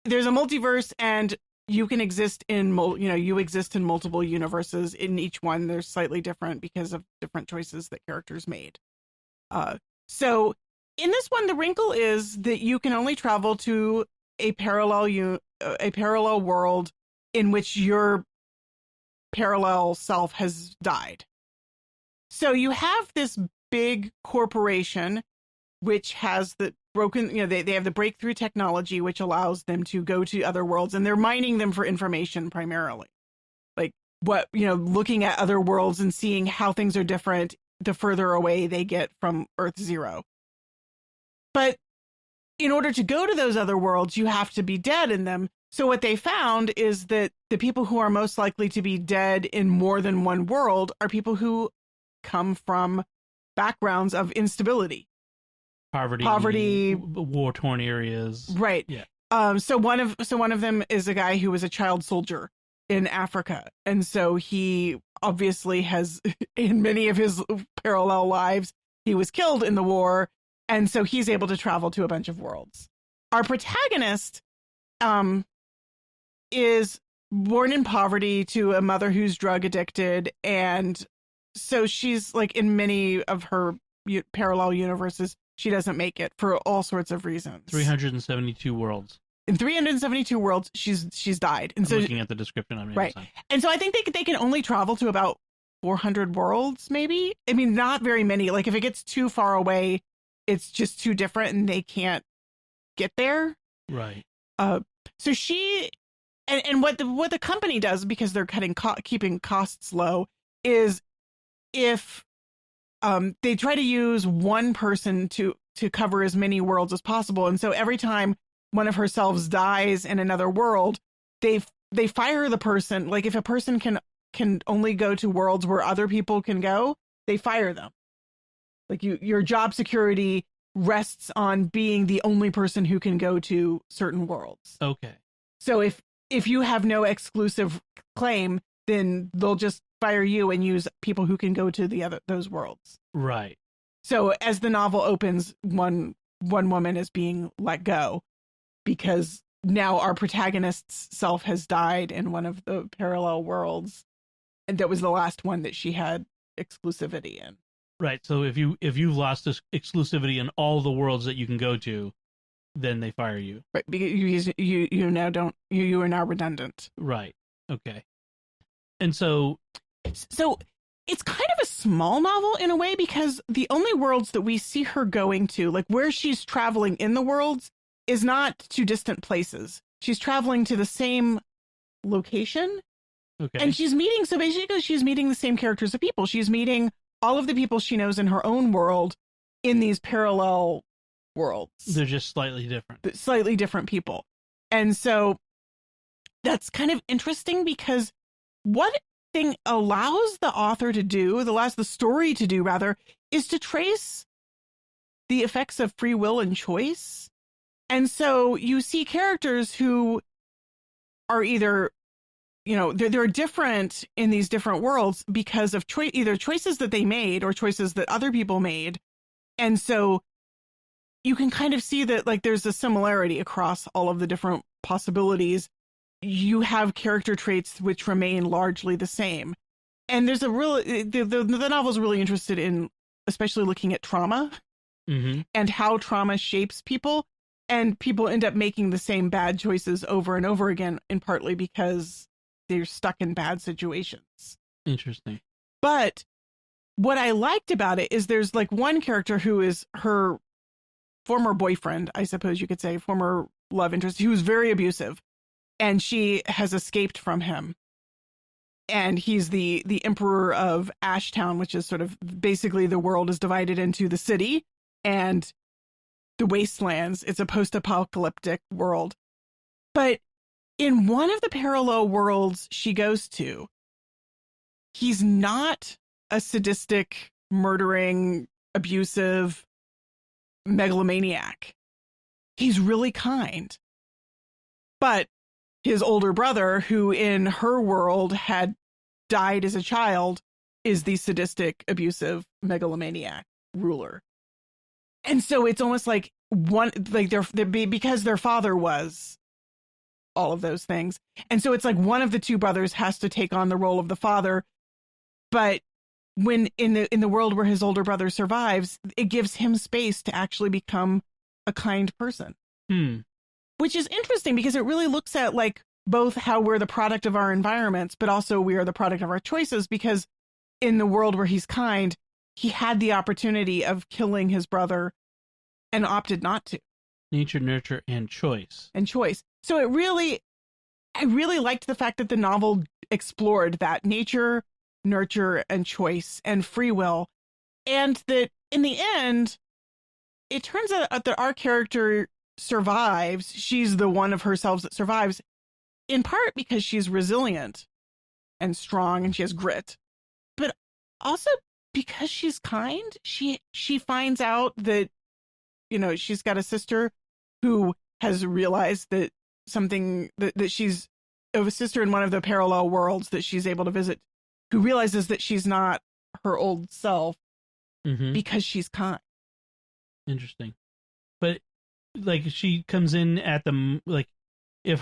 There's a multiverse, and you can exist in you exist in multiple universes. In each one, they're slightly different because of different choices that characters made. So in this one, the wrinkle is that you can only travel to a parallel world in which your parallel self has died. So you have this big corporation which has the broken, they have the breakthrough technology which allows them to go to other worlds, and they're mining them for information primarily. Looking at other worlds and seeing how things are different the further away they get from Earth Zero. But in order to go to those other worlds, you have to be dead in them. So what they found is that the people who are most likely to be dead in more than one world are people who come from backgrounds of instability. Poverty, war-torn areas. Right. Yeah. So one of them is a guy who was a child soldier, in Africa. And so he obviously has, in many of his parallel lives, he was killed in the war. And so he's able to travel to a bunch of worlds. Our protagonist is born in poverty to a mother who's drug addicted. And so she's like in many of her parallel universes, she doesn't make it for all sorts of reasons. 372 worlds. In 372 worlds, she's died. And so looking at the description on right. Amazon. And so I think they can only travel to about 400 worlds, maybe. I mean, not very many. Like if it gets too far away, it's just too different and they can't get there. Right. So she and what the company does, because they're keeping costs low, is if they try to use one person to cover as many worlds as possible. And so every time one of herselves dies in another world, they fire the person. Like if a person can only go to worlds where other people can go, they fire them. Like your job security rests on being the only person who can go to certain worlds. Okay. So if you have no exclusive claim, then they'll just fire you and use people who can go to those worlds. Right. So as the novel opens, one woman is being let go because now our protagonist's self has died in one of the parallel worlds, and that was the last one that she had exclusivity in. Right. So if you've lost this exclusivity in all the worlds that you can go to, then they fire you. Right. Because you now don't, you are now redundant. Right. Okay. And so it's kind of a small novel in a way, because the only worlds that we see her going to, like where she's traveling in the worlds, is not to distant places. She's traveling to the same location. Okay. And she's meeting the same characters of people. She's meeting all of the people she knows in her own world in these parallel worlds. They're just slightly different. Slightly different people. And so that's kind of interesting, because what thing allows the author to do, allows the story to do rather, is to trace the effects of free will and choice. And so you see characters who are either, they're different in these different worlds because of either choices that they made or choices that other people made. And so you can kind of see that like there's a similarity across all of the different possibilities. You have character traits which remain largely the same. And there's the novel's really interested in especially looking at trauma and how trauma shapes people. And people end up making the same bad choices over and over again, and partly because they're stuck in bad situations. Interesting. But what I liked about it is there's like one character who is her former boyfriend, I suppose you could say, former love interest, who was very abusive, and she has escaped from him. And he's the emperor of Ashtown, which is sort of basically the world is divided into the city and the wastelands. It's a post-apocalyptic world. But in one of the parallel worlds she goes to, he's not a sadistic, murdering, abusive megalomaniac. He's really kind. But his older brother, who in her world had died as a child, is the sadistic, abusive megalomaniac ruler. And so it's almost like because their father was all of those things. And so it's like one of the two brothers has to take on the role of the father. But when in the world where his older brother survives, it gives him space to actually become a kind person. Which is interesting because it really looks at like both how we're the product of our environments, but also we are the product of our choices, because in the world where he's kind, he had the opportunity of killing his brother and opted not to. Nature, nurture, and choice. So I really liked the fact that the novel explored that nature, nurture, and choice and free will. And that in the end, it turns out that our character survives. She's the one of herself that survives, in part because she's resilient and strong and she has grit, but also because she's kind. She finds out that, she's got a sister who has realized that something that she's a sister in one of the parallel worlds that she's able to visit, who realizes that she's not her old self because she's kind. Interesting. But like she comes in at the, like, if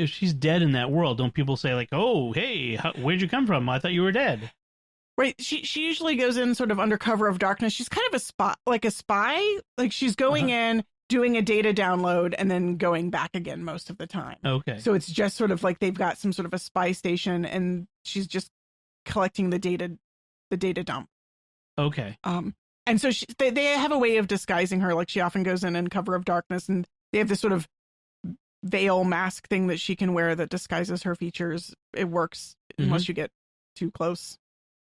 she's dead in that world, don't people say like, oh, hey, where'd you come from? I thought you were dead. Right. She usually goes in sort of under cover of darkness. She's kind of a spy. Like she's going in, doing a data download, and then going back again most of the time. Okay. So it's just sort of like they've got some sort of a spy station, and she's just collecting the data dump. Okay. And so they have a way of disguising her. Like she often goes in cover of darkness, and they have this sort of veil mask thing that she can wear that disguises her features. It works unless you get too close.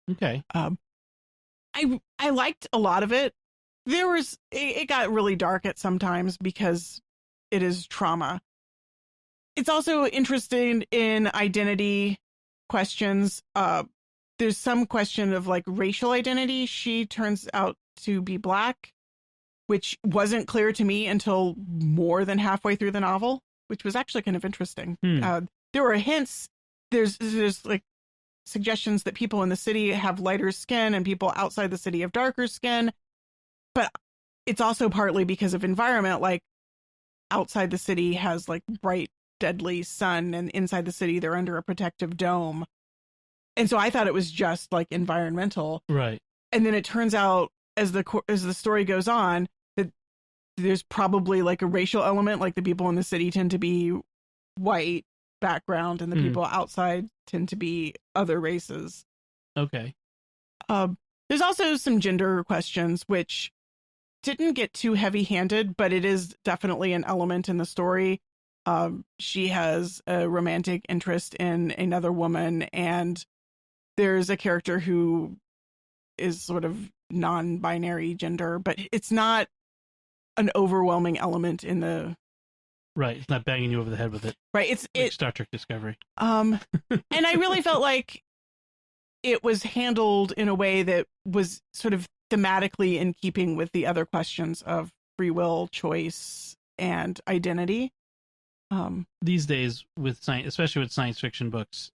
Okay. I liked a lot of it. It got really dark at sometimes because it is trauma. It's also interesting in identity questions. There's some question of like racial identity. She turns out to be Black, which wasn't clear to me until more than halfway through the novel, which was actually kind of interesting. There were hints. There's like suggestions that people in the city have lighter skin and people outside the city have darker skin. But it's also partly because of environment. Like outside the city has like bright, deadly sun, and inside the city they're under a protective dome. And so I thought it was just like environmental. Right. And then it turns out as the story goes on that there's probably like a racial element. Like the people in the city tend to be white background and the people outside tend to be other races. Okay. There's also some gender questions, which didn't get too heavy-handed, but it is definitely an element in the story. She has a romantic interest in another woman, and there's a character who is sort of non-binary gender, but it's not an overwhelming element in the... Right, it's not banging you over the head with it. Right, it's like Star Trek Discovery. And I really felt like it was handled in a way that was sort of thematically in keeping with the other questions of free will, choice, and identity. These days, with science, especially with science fiction books,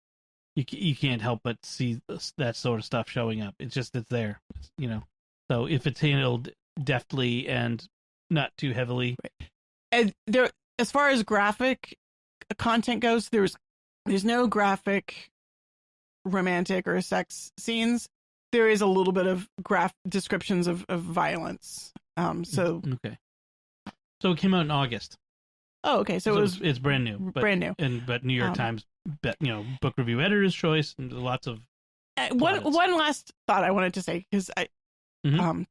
you can't help but see that sort of stuff showing up. It's there, So if it's handled deftly and not too heavily, right. And there, as far as graphic content goes, there's no graphic romantic or sex scenes. There is a little bit of descriptions of violence. So okay. So it came out in August. Oh, okay. So it's brand new. Brand new. But New York Times, book review editor's choice, and lots of. One last thought I wanted to say, because I don't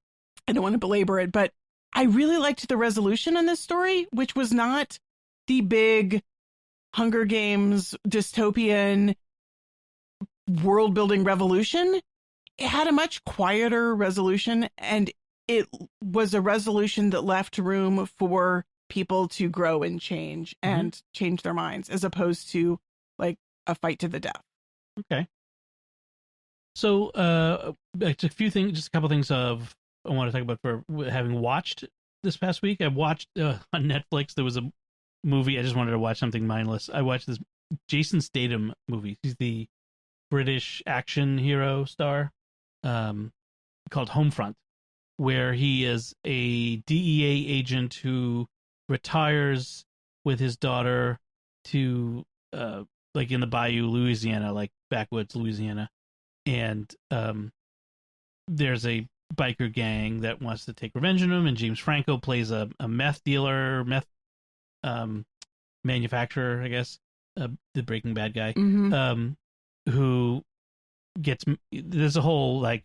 want to belabor it, but I really liked the resolution in this story, which was not the big Hunger Games dystopian world building revolution. It had a much quieter resolution, and it was a resolution that left room for people to grow and change and change their minds, as opposed to like a fight to the death. Okay. So just a couple things I want to talk about for having watched this past week. I watched on Netflix, there was a movie. I just wanted to watch something mindless. I watched this Jason Statham movie. He's the British action hero star, called Homefront, where he is a DEA agent who retires with his daughter to like in the Bayou, Louisiana, like backwoods Louisiana, and there's a biker gang that wants to take revenge on him, and James Franco plays a meth dealer, manufacturer, I guess, the Breaking Bad guy, who gets, there's a whole like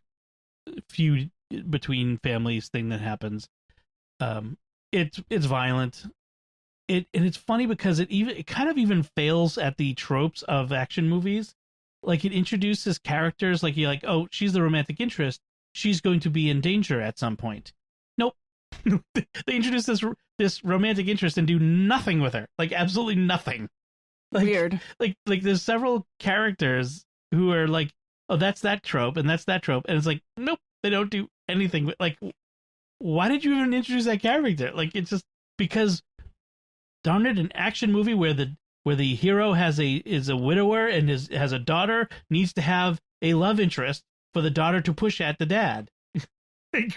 feud between families thing that happens. It's violent. And it's funny because it kind of even fails at the tropes of action movies. Like it introduces characters like you're like, oh, she's the romantic interest, she's going to be in danger at some point. Nope. They introduce this romantic interest and do nothing with her. Like absolutely nothing. Like, weird. Like there's several characters who are like, oh, that's that trope and that's that trope, and it's like, nope, they don't do anything with, like, why did you even introduce that character? Like, it's just because, darn it, an action movie where where the hero is a widower and has a daughter, needs to have a love interest for the daughter to push at the dad,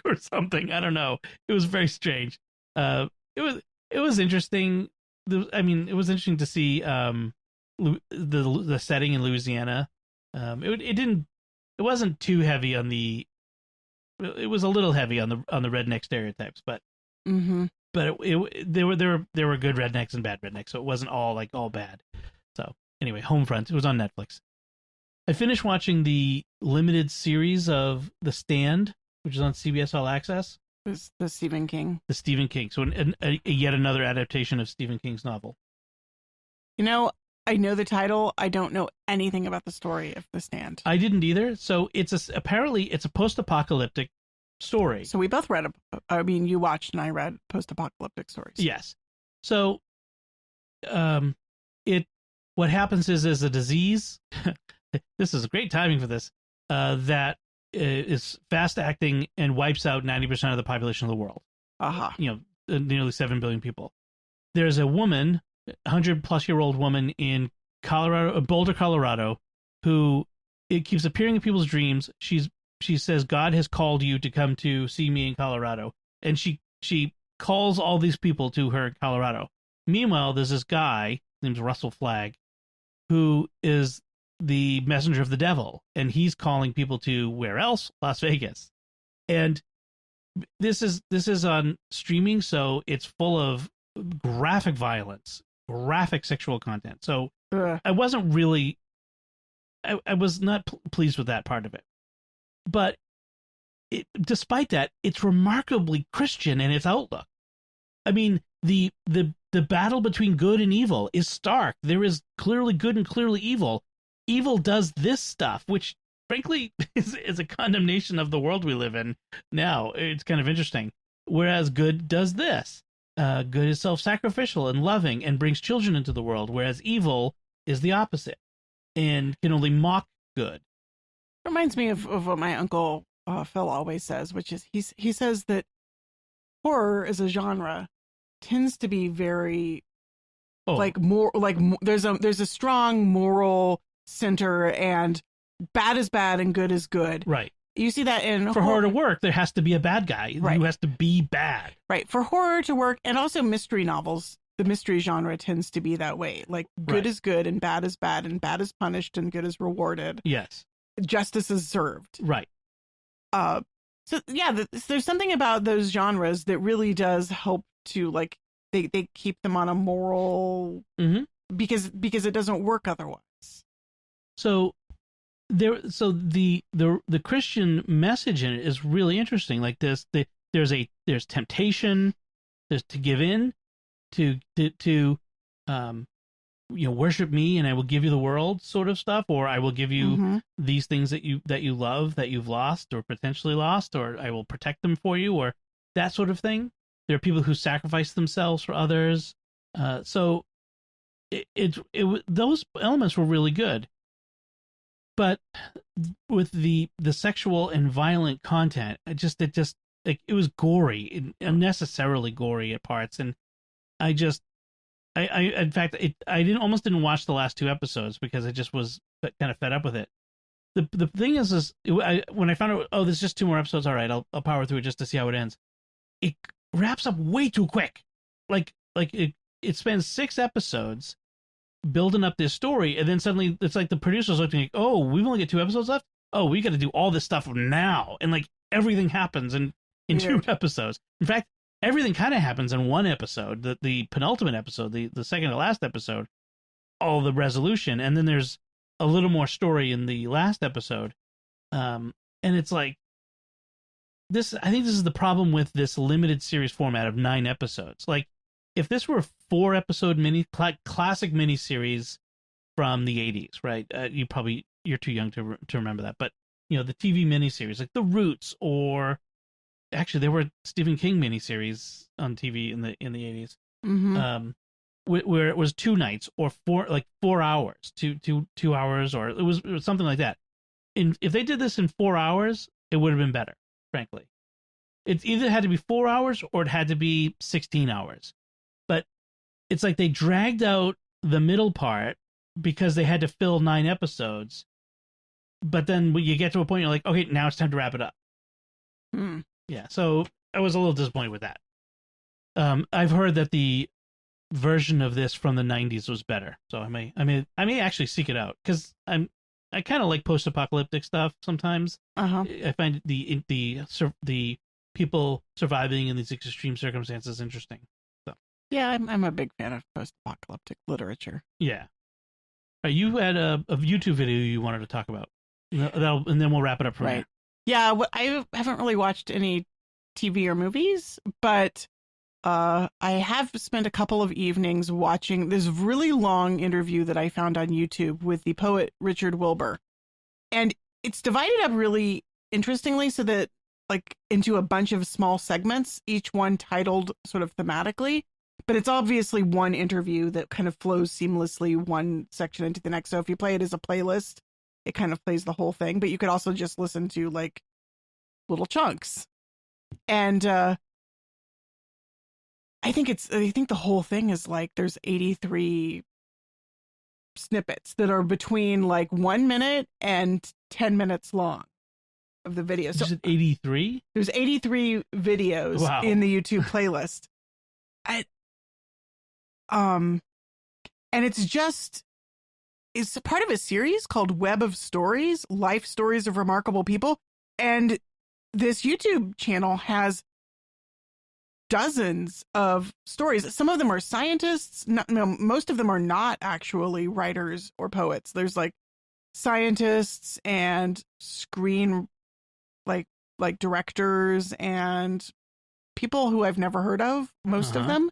or something. I don't know. It was very strange. It was interesting. It was interesting to see the setting in Louisiana. It wasn't too heavy on the. It was a little heavy on the redneck stereotypes, but there were good rednecks and bad rednecks, so it wasn't all bad. So anyway, Homefront. It was on Netflix. I finished watching the limited series of The Stand, which is on CBS All Access. The Stephen King. The Stephen King. So yet another adaptation of Stephen King's novel. You know, I know the title. I don't know anything about the story of The Stand. I didn't either. So apparently it's a post-apocalyptic story. So we both read you watched and I read post-apocalyptic stories. Yes. So what happens is a disease. This is great timing for this. That is fast acting and wipes out 90% of the population of the world. Nearly 7 billion people. There's a woman, 100-plus-year-old woman in Boulder, Colorado, who it keeps appearing in people's dreams. She says, God has called you to come to see me in Colorado. And she calls all these people to her in Colorado. Meanwhile, there's this guy, his name's Russell Flagg, who is the messenger of the devil, and he's calling people to where else? Las Vegas. And this is on streaming, so it's full of graphic violence, graphic sexual content. So I wasn't really, I was not pleased with that part of it. But despite that, it's remarkably Christian in its outlook. I mean, the battle between good and evil is stark. There is clearly good and clearly evil. Evil does this stuff, which frankly is a condemnation of the world we live in now. It's kind of interesting. Whereas good does this. Good is self-sacrificial and loving and brings children into the world, whereas evil is the opposite and can only mock good. Reminds me of what my uncle Phil always says, which is he says that horror as a genre tends to be very there's a strong moral center, and bad is bad and good is good. Right. You see that in for horror to work, there has to be a bad guy who has to be bad. Right. For horror to work, and also mystery novels, the mystery genre tends to be that way. Like good is good and bad is bad, and bad is punished and good is rewarded. Yes. Justice is served. Right. So yeah, there's something about those genres that really does help to they keep them on a moral because it doesn't work otherwise. So the Christian message in it is really interesting. Like this, there's temptation, there's to give in, to worship me and I will give you the world sort of stuff, or I will give you these things that you love that you've lost or potentially lost, or I will protect them for you, or that sort of thing. There are people who sacrifice themselves for others. So those elements were really good. But with the sexual and violent content, it was gory, unnecessarily gory at parts, and I in fact I almost didn't watch the last 2 episodes because I just was kind of fed up with it. The thing is when I found out, there's just 2 more episodes, all right, I'll power through it just to see how it ends. It wraps up way too quick. Like it spends 6 episodes building up this story, and then suddenly it's like the producers looking like, oh, we've only got 2 episodes left. Oh, we got to do all this stuff now, and like everything happens in 2 episodes. In fact, everything kind of happens in 1 episode. The penultimate episode, the second to last episode, all the resolution, and then there's a little more story in the last episode. And it's like this. I think this is the problem with this limited series format of 9 episodes. Like, if this were a 4-episode classic miniseries from the 80s, right? You're too young to remember that, but the TV miniseries like The Roots, or actually there were Stephen King miniseries on TV in the 80s, where it was 2 nights or 4 hours, 2 hours, or it was something like that. And if they did this in 4 hours, it would have been better, frankly. It either had to be 4 hours or it had to be 16 hours. But it's like they dragged out the middle part because they had to fill 9 episodes. But then when you get to a point, you're like, okay, now it's time to wrap it up. Yeah, so I was a little disappointed with that. I've heard that the version of this from the 90s was better, so I may actually seek it out because I kind of like post-apocalyptic stuff sometimes. I find the people surviving in these extreme circumstances interesting. So yeah, I'm a big fan of post-apocalyptic literature. Yeah. You had a YouTube video you wanted to talk about, and then we'll wrap it up from there. Yeah, I haven't really watched any TV or movies, but I have spent a couple of evenings watching this really long interview that I found on YouTube with the poet Richard Wilbur. And it's divided up really interestingly so that like into a bunch of small segments, each one titled sort of thematically. But it's obviously one interview that kind of flows seamlessly one section into the next. So if you play it as a playlist, it kind of plays the whole thing. But you could also just listen to like little chunks. And I think the whole thing is like there's 83 snippets that are between like 1 minute and 10 minutes long of the video. So 83? There's 83 videos in the YouTube playlist. And it's part of a series called Web of Stories, Life Stories of Remarkable People. And this YouTube channel has dozens of stories. Some of them are scientists. Most of them are not actually writers or poets. There's like scientists and like directors and people who I've never heard of, most of them.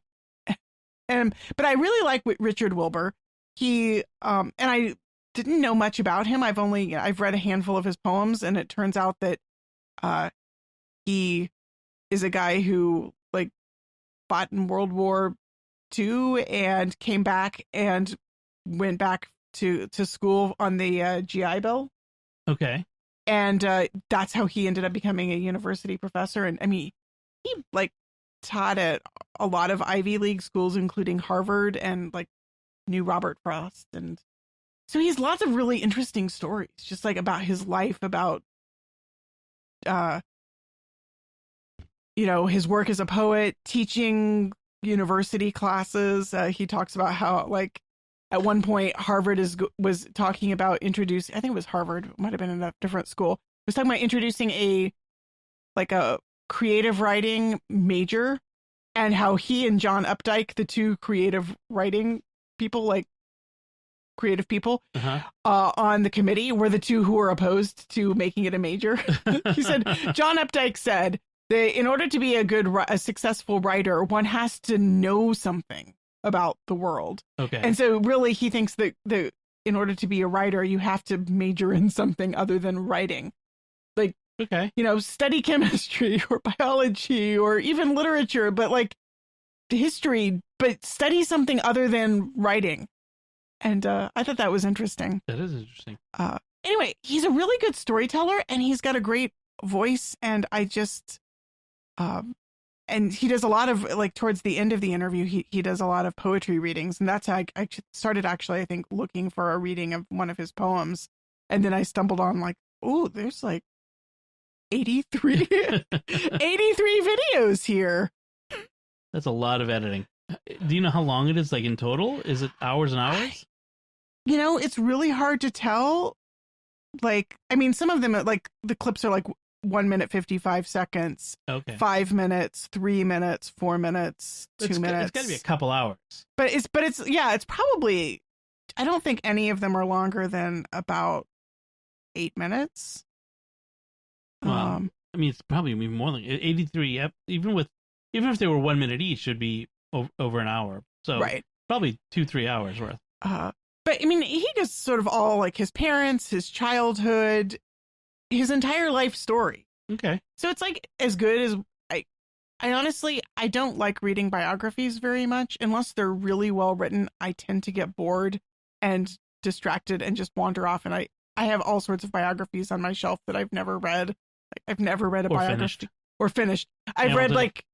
But I really like Richard Wilbur. He and I didn't know much about him. I've read a handful of his poems, and it turns out that he is a guy who like fought in World War II and came back and went back to school on the GI Bill. Okay. And that's how he ended up becoming a university professor. And I mean, he like taught at a lot of Ivy League schools, including Harvard and like knew Robert Frost. And so he has lots of really interesting stories, just like about his life, about, his work as a poet, teaching university classes. He talks about how like at one point Harvard was talking about introducing, I think it was Harvard, it might have been in a different school, was talking about introducing a creative writing major, and how he and John Updike, the two creative writing people, like creative people on the committee, were the two who were opposed to making it a major. He said, John Updike said that in order to be a successful writer, one has to know something about the world. Okay. And so really he thinks that in order to be a writer, you have to major in something other than writing. Like, okay, study chemistry or biology or even literature, but like history, but study something other than writing. And I thought that was interesting. That is interesting. Anyway, he's a really good storyteller, and he's got a great voice. And I just, and he does a lot of, like, towards the end of the interview, he does a lot of poetry readings. And that's how I started actually, I think, looking for a reading of one of his poems. And then I stumbled on like, oh, there's like 83 videos here. That's a lot of editing. Do you know how long it is, like in total? Is it hours and hours? It's really hard to tell. Like, I mean, some of them, like the clips are like 1 minute, 55 seconds, 5 minutes, 3 minutes, 4 minutes, 2 minutes. It's got to be a couple hours. But it's probably, I don't think any of them are longer than about 8 minutes. Well, I mean, it's probably more than 83. Even if they were 1 minute each, should be over an hour. So probably 2-3 hours worth. But I mean, he does sort of all like his parents, his childhood, his entire life story. Okay. So it's like as good as I honestly, I don't like reading biographies very much unless they're really well written. I tend to get bored and distracted and just wander off. And I have all sorts of biographies on my shelf that I've never read. I've never read a biography or finished. I've read like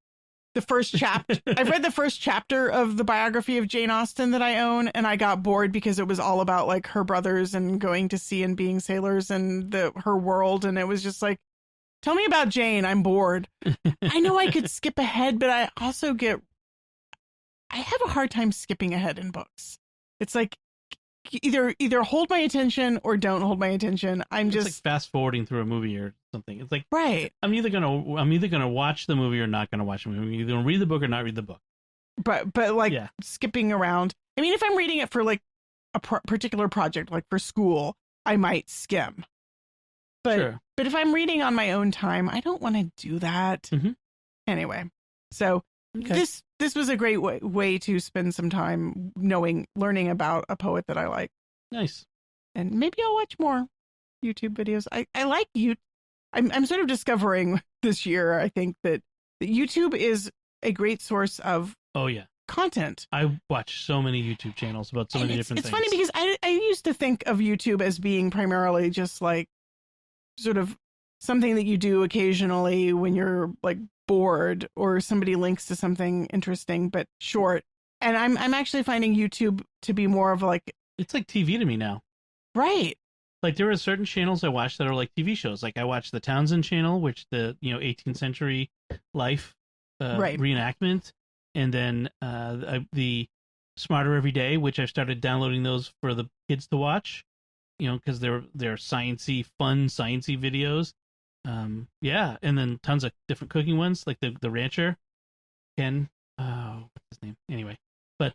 the first chapter. I've read the first chapter of the biography of Jane Austen that I own, and I got bored because it was all about like her brothers and going to sea and being sailors and her world, and it was just like, tell me about Jane. I'm bored. I know I could skip ahead, but I also I have a hard time skipping ahead in books. It's like either hold my attention or don't hold my attention. It's like fast forwarding through a movie or something. It's like, right. I'm either gonna watch the movie or not gonna watch the movie. I'm either gonna read the book or not read the book. But like skipping around. I mean, if I'm reading it for like a particular project, like for school, I might skim. But sure. But if I'm reading on my own time, I don't want to do that. Mm-hmm. Anyway, so okay. This was a great way to spend some time learning about a poet that I like. Nice. And maybe I'll watch more YouTube videos. I like you. I'm sort of discovering this year, I think, that YouTube is a great source of content. I watch so many YouTube channels about so many different things. It's funny because I used to think of YouTube as being primarily just like sort of something that you do occasionally when you're like bored or somebody links to something interesting but short. And I'm actually finding YouTube to be more of like, it's like TV to me now. Right. Like there are certain channels I watch that are like TV shows. Like I watch the Townsend channel, which the 18th century life reenactment, and then the Smarter Every Day, which I've started downloading those for the kids to watch. Because they're sciencey, fun sciencey videos. And then tons of different cooking ones, like the rancher, Ken. Oh, what's his name? Anyway, but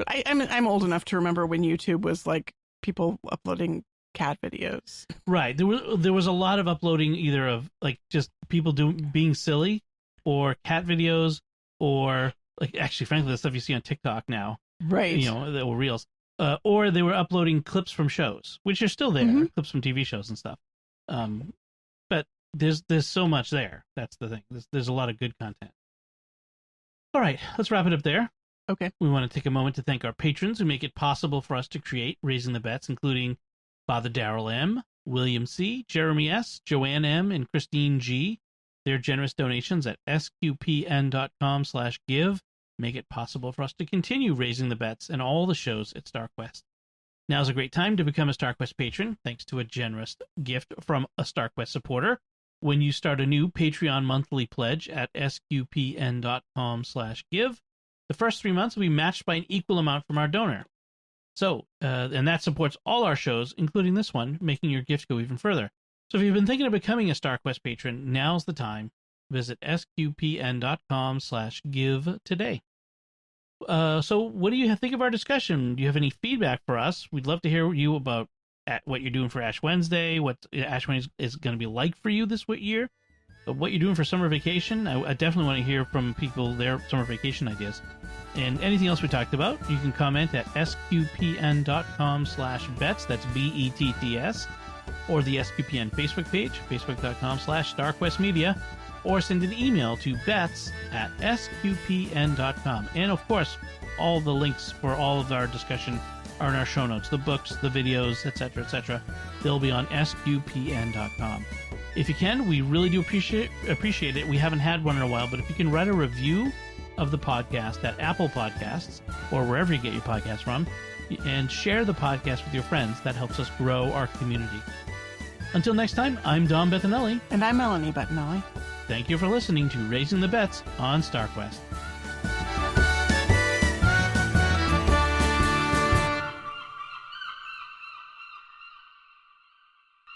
I'm old enough to remember when YouTube was like people uploading cat videos. Right. There was a lot of uploading, either of like just people being silly, or cat videos, or like actually, frankly, the stuff you see on TikTok now. Right. The reels. Or they were uploading clips from shows, which are still there, clips from TV shows and stuff. But there's so much there. That's the thing. There's a lot of good content. All right, let's wrap it up there. Okay. We want to take a moment to thank our patrons who make it possible for us to create Raising the Bets, including Father Darrell M., William C., Jeremy S., Joanne M., and Christine G. Their generous donations at sqpn.com/give make it possible for us to continue Raising the Bets and all the shows at StarQuest. Now's a great time to become a StarQuest patron, thanks to a generous gift from a StarQuest supporter. When you start a new Patreon monthly pledge at sqpn.com/give, the first 3 months will be matched by an equal amount from our donor. So, and that supports all our shows, including this one, making your gift go even further. So if you've been thinking of becoming a StarQuest patron, now's the time. Visit sqpn.com/give today. So what do you think of our discussion? Do you have any feedback for us? We'd love to hear you about what you're doing for Ash Wednesday, what Ash Wednesday is going to be like for you this year, what you're doing for summer vacation. I definitely want to hear from people their summer vacation ideas. And anything else we talked about, you can comment at sqpn.com/bets, that's BETTS, or the SQPN Facebook page, facebook.com/StarQuestMedia, or send an email to bets@sqpn.com. And of course, all the links for all of our discussion are in our show notes, the books, the videos, etc., etc. They'll be on sqpn.com. If you can, we really do appreciate it. We haven't had one in a while, but if you can write a review of the podcast at Apple Podcasts or wherever you get your podcasts from, and share the podcast with your friends, that helps us grow our community. Until next time, I'm Dom Bettinelli. And I'm Melanie Bettinelli. Thank you for listening to Raising the Bets on StarQuest.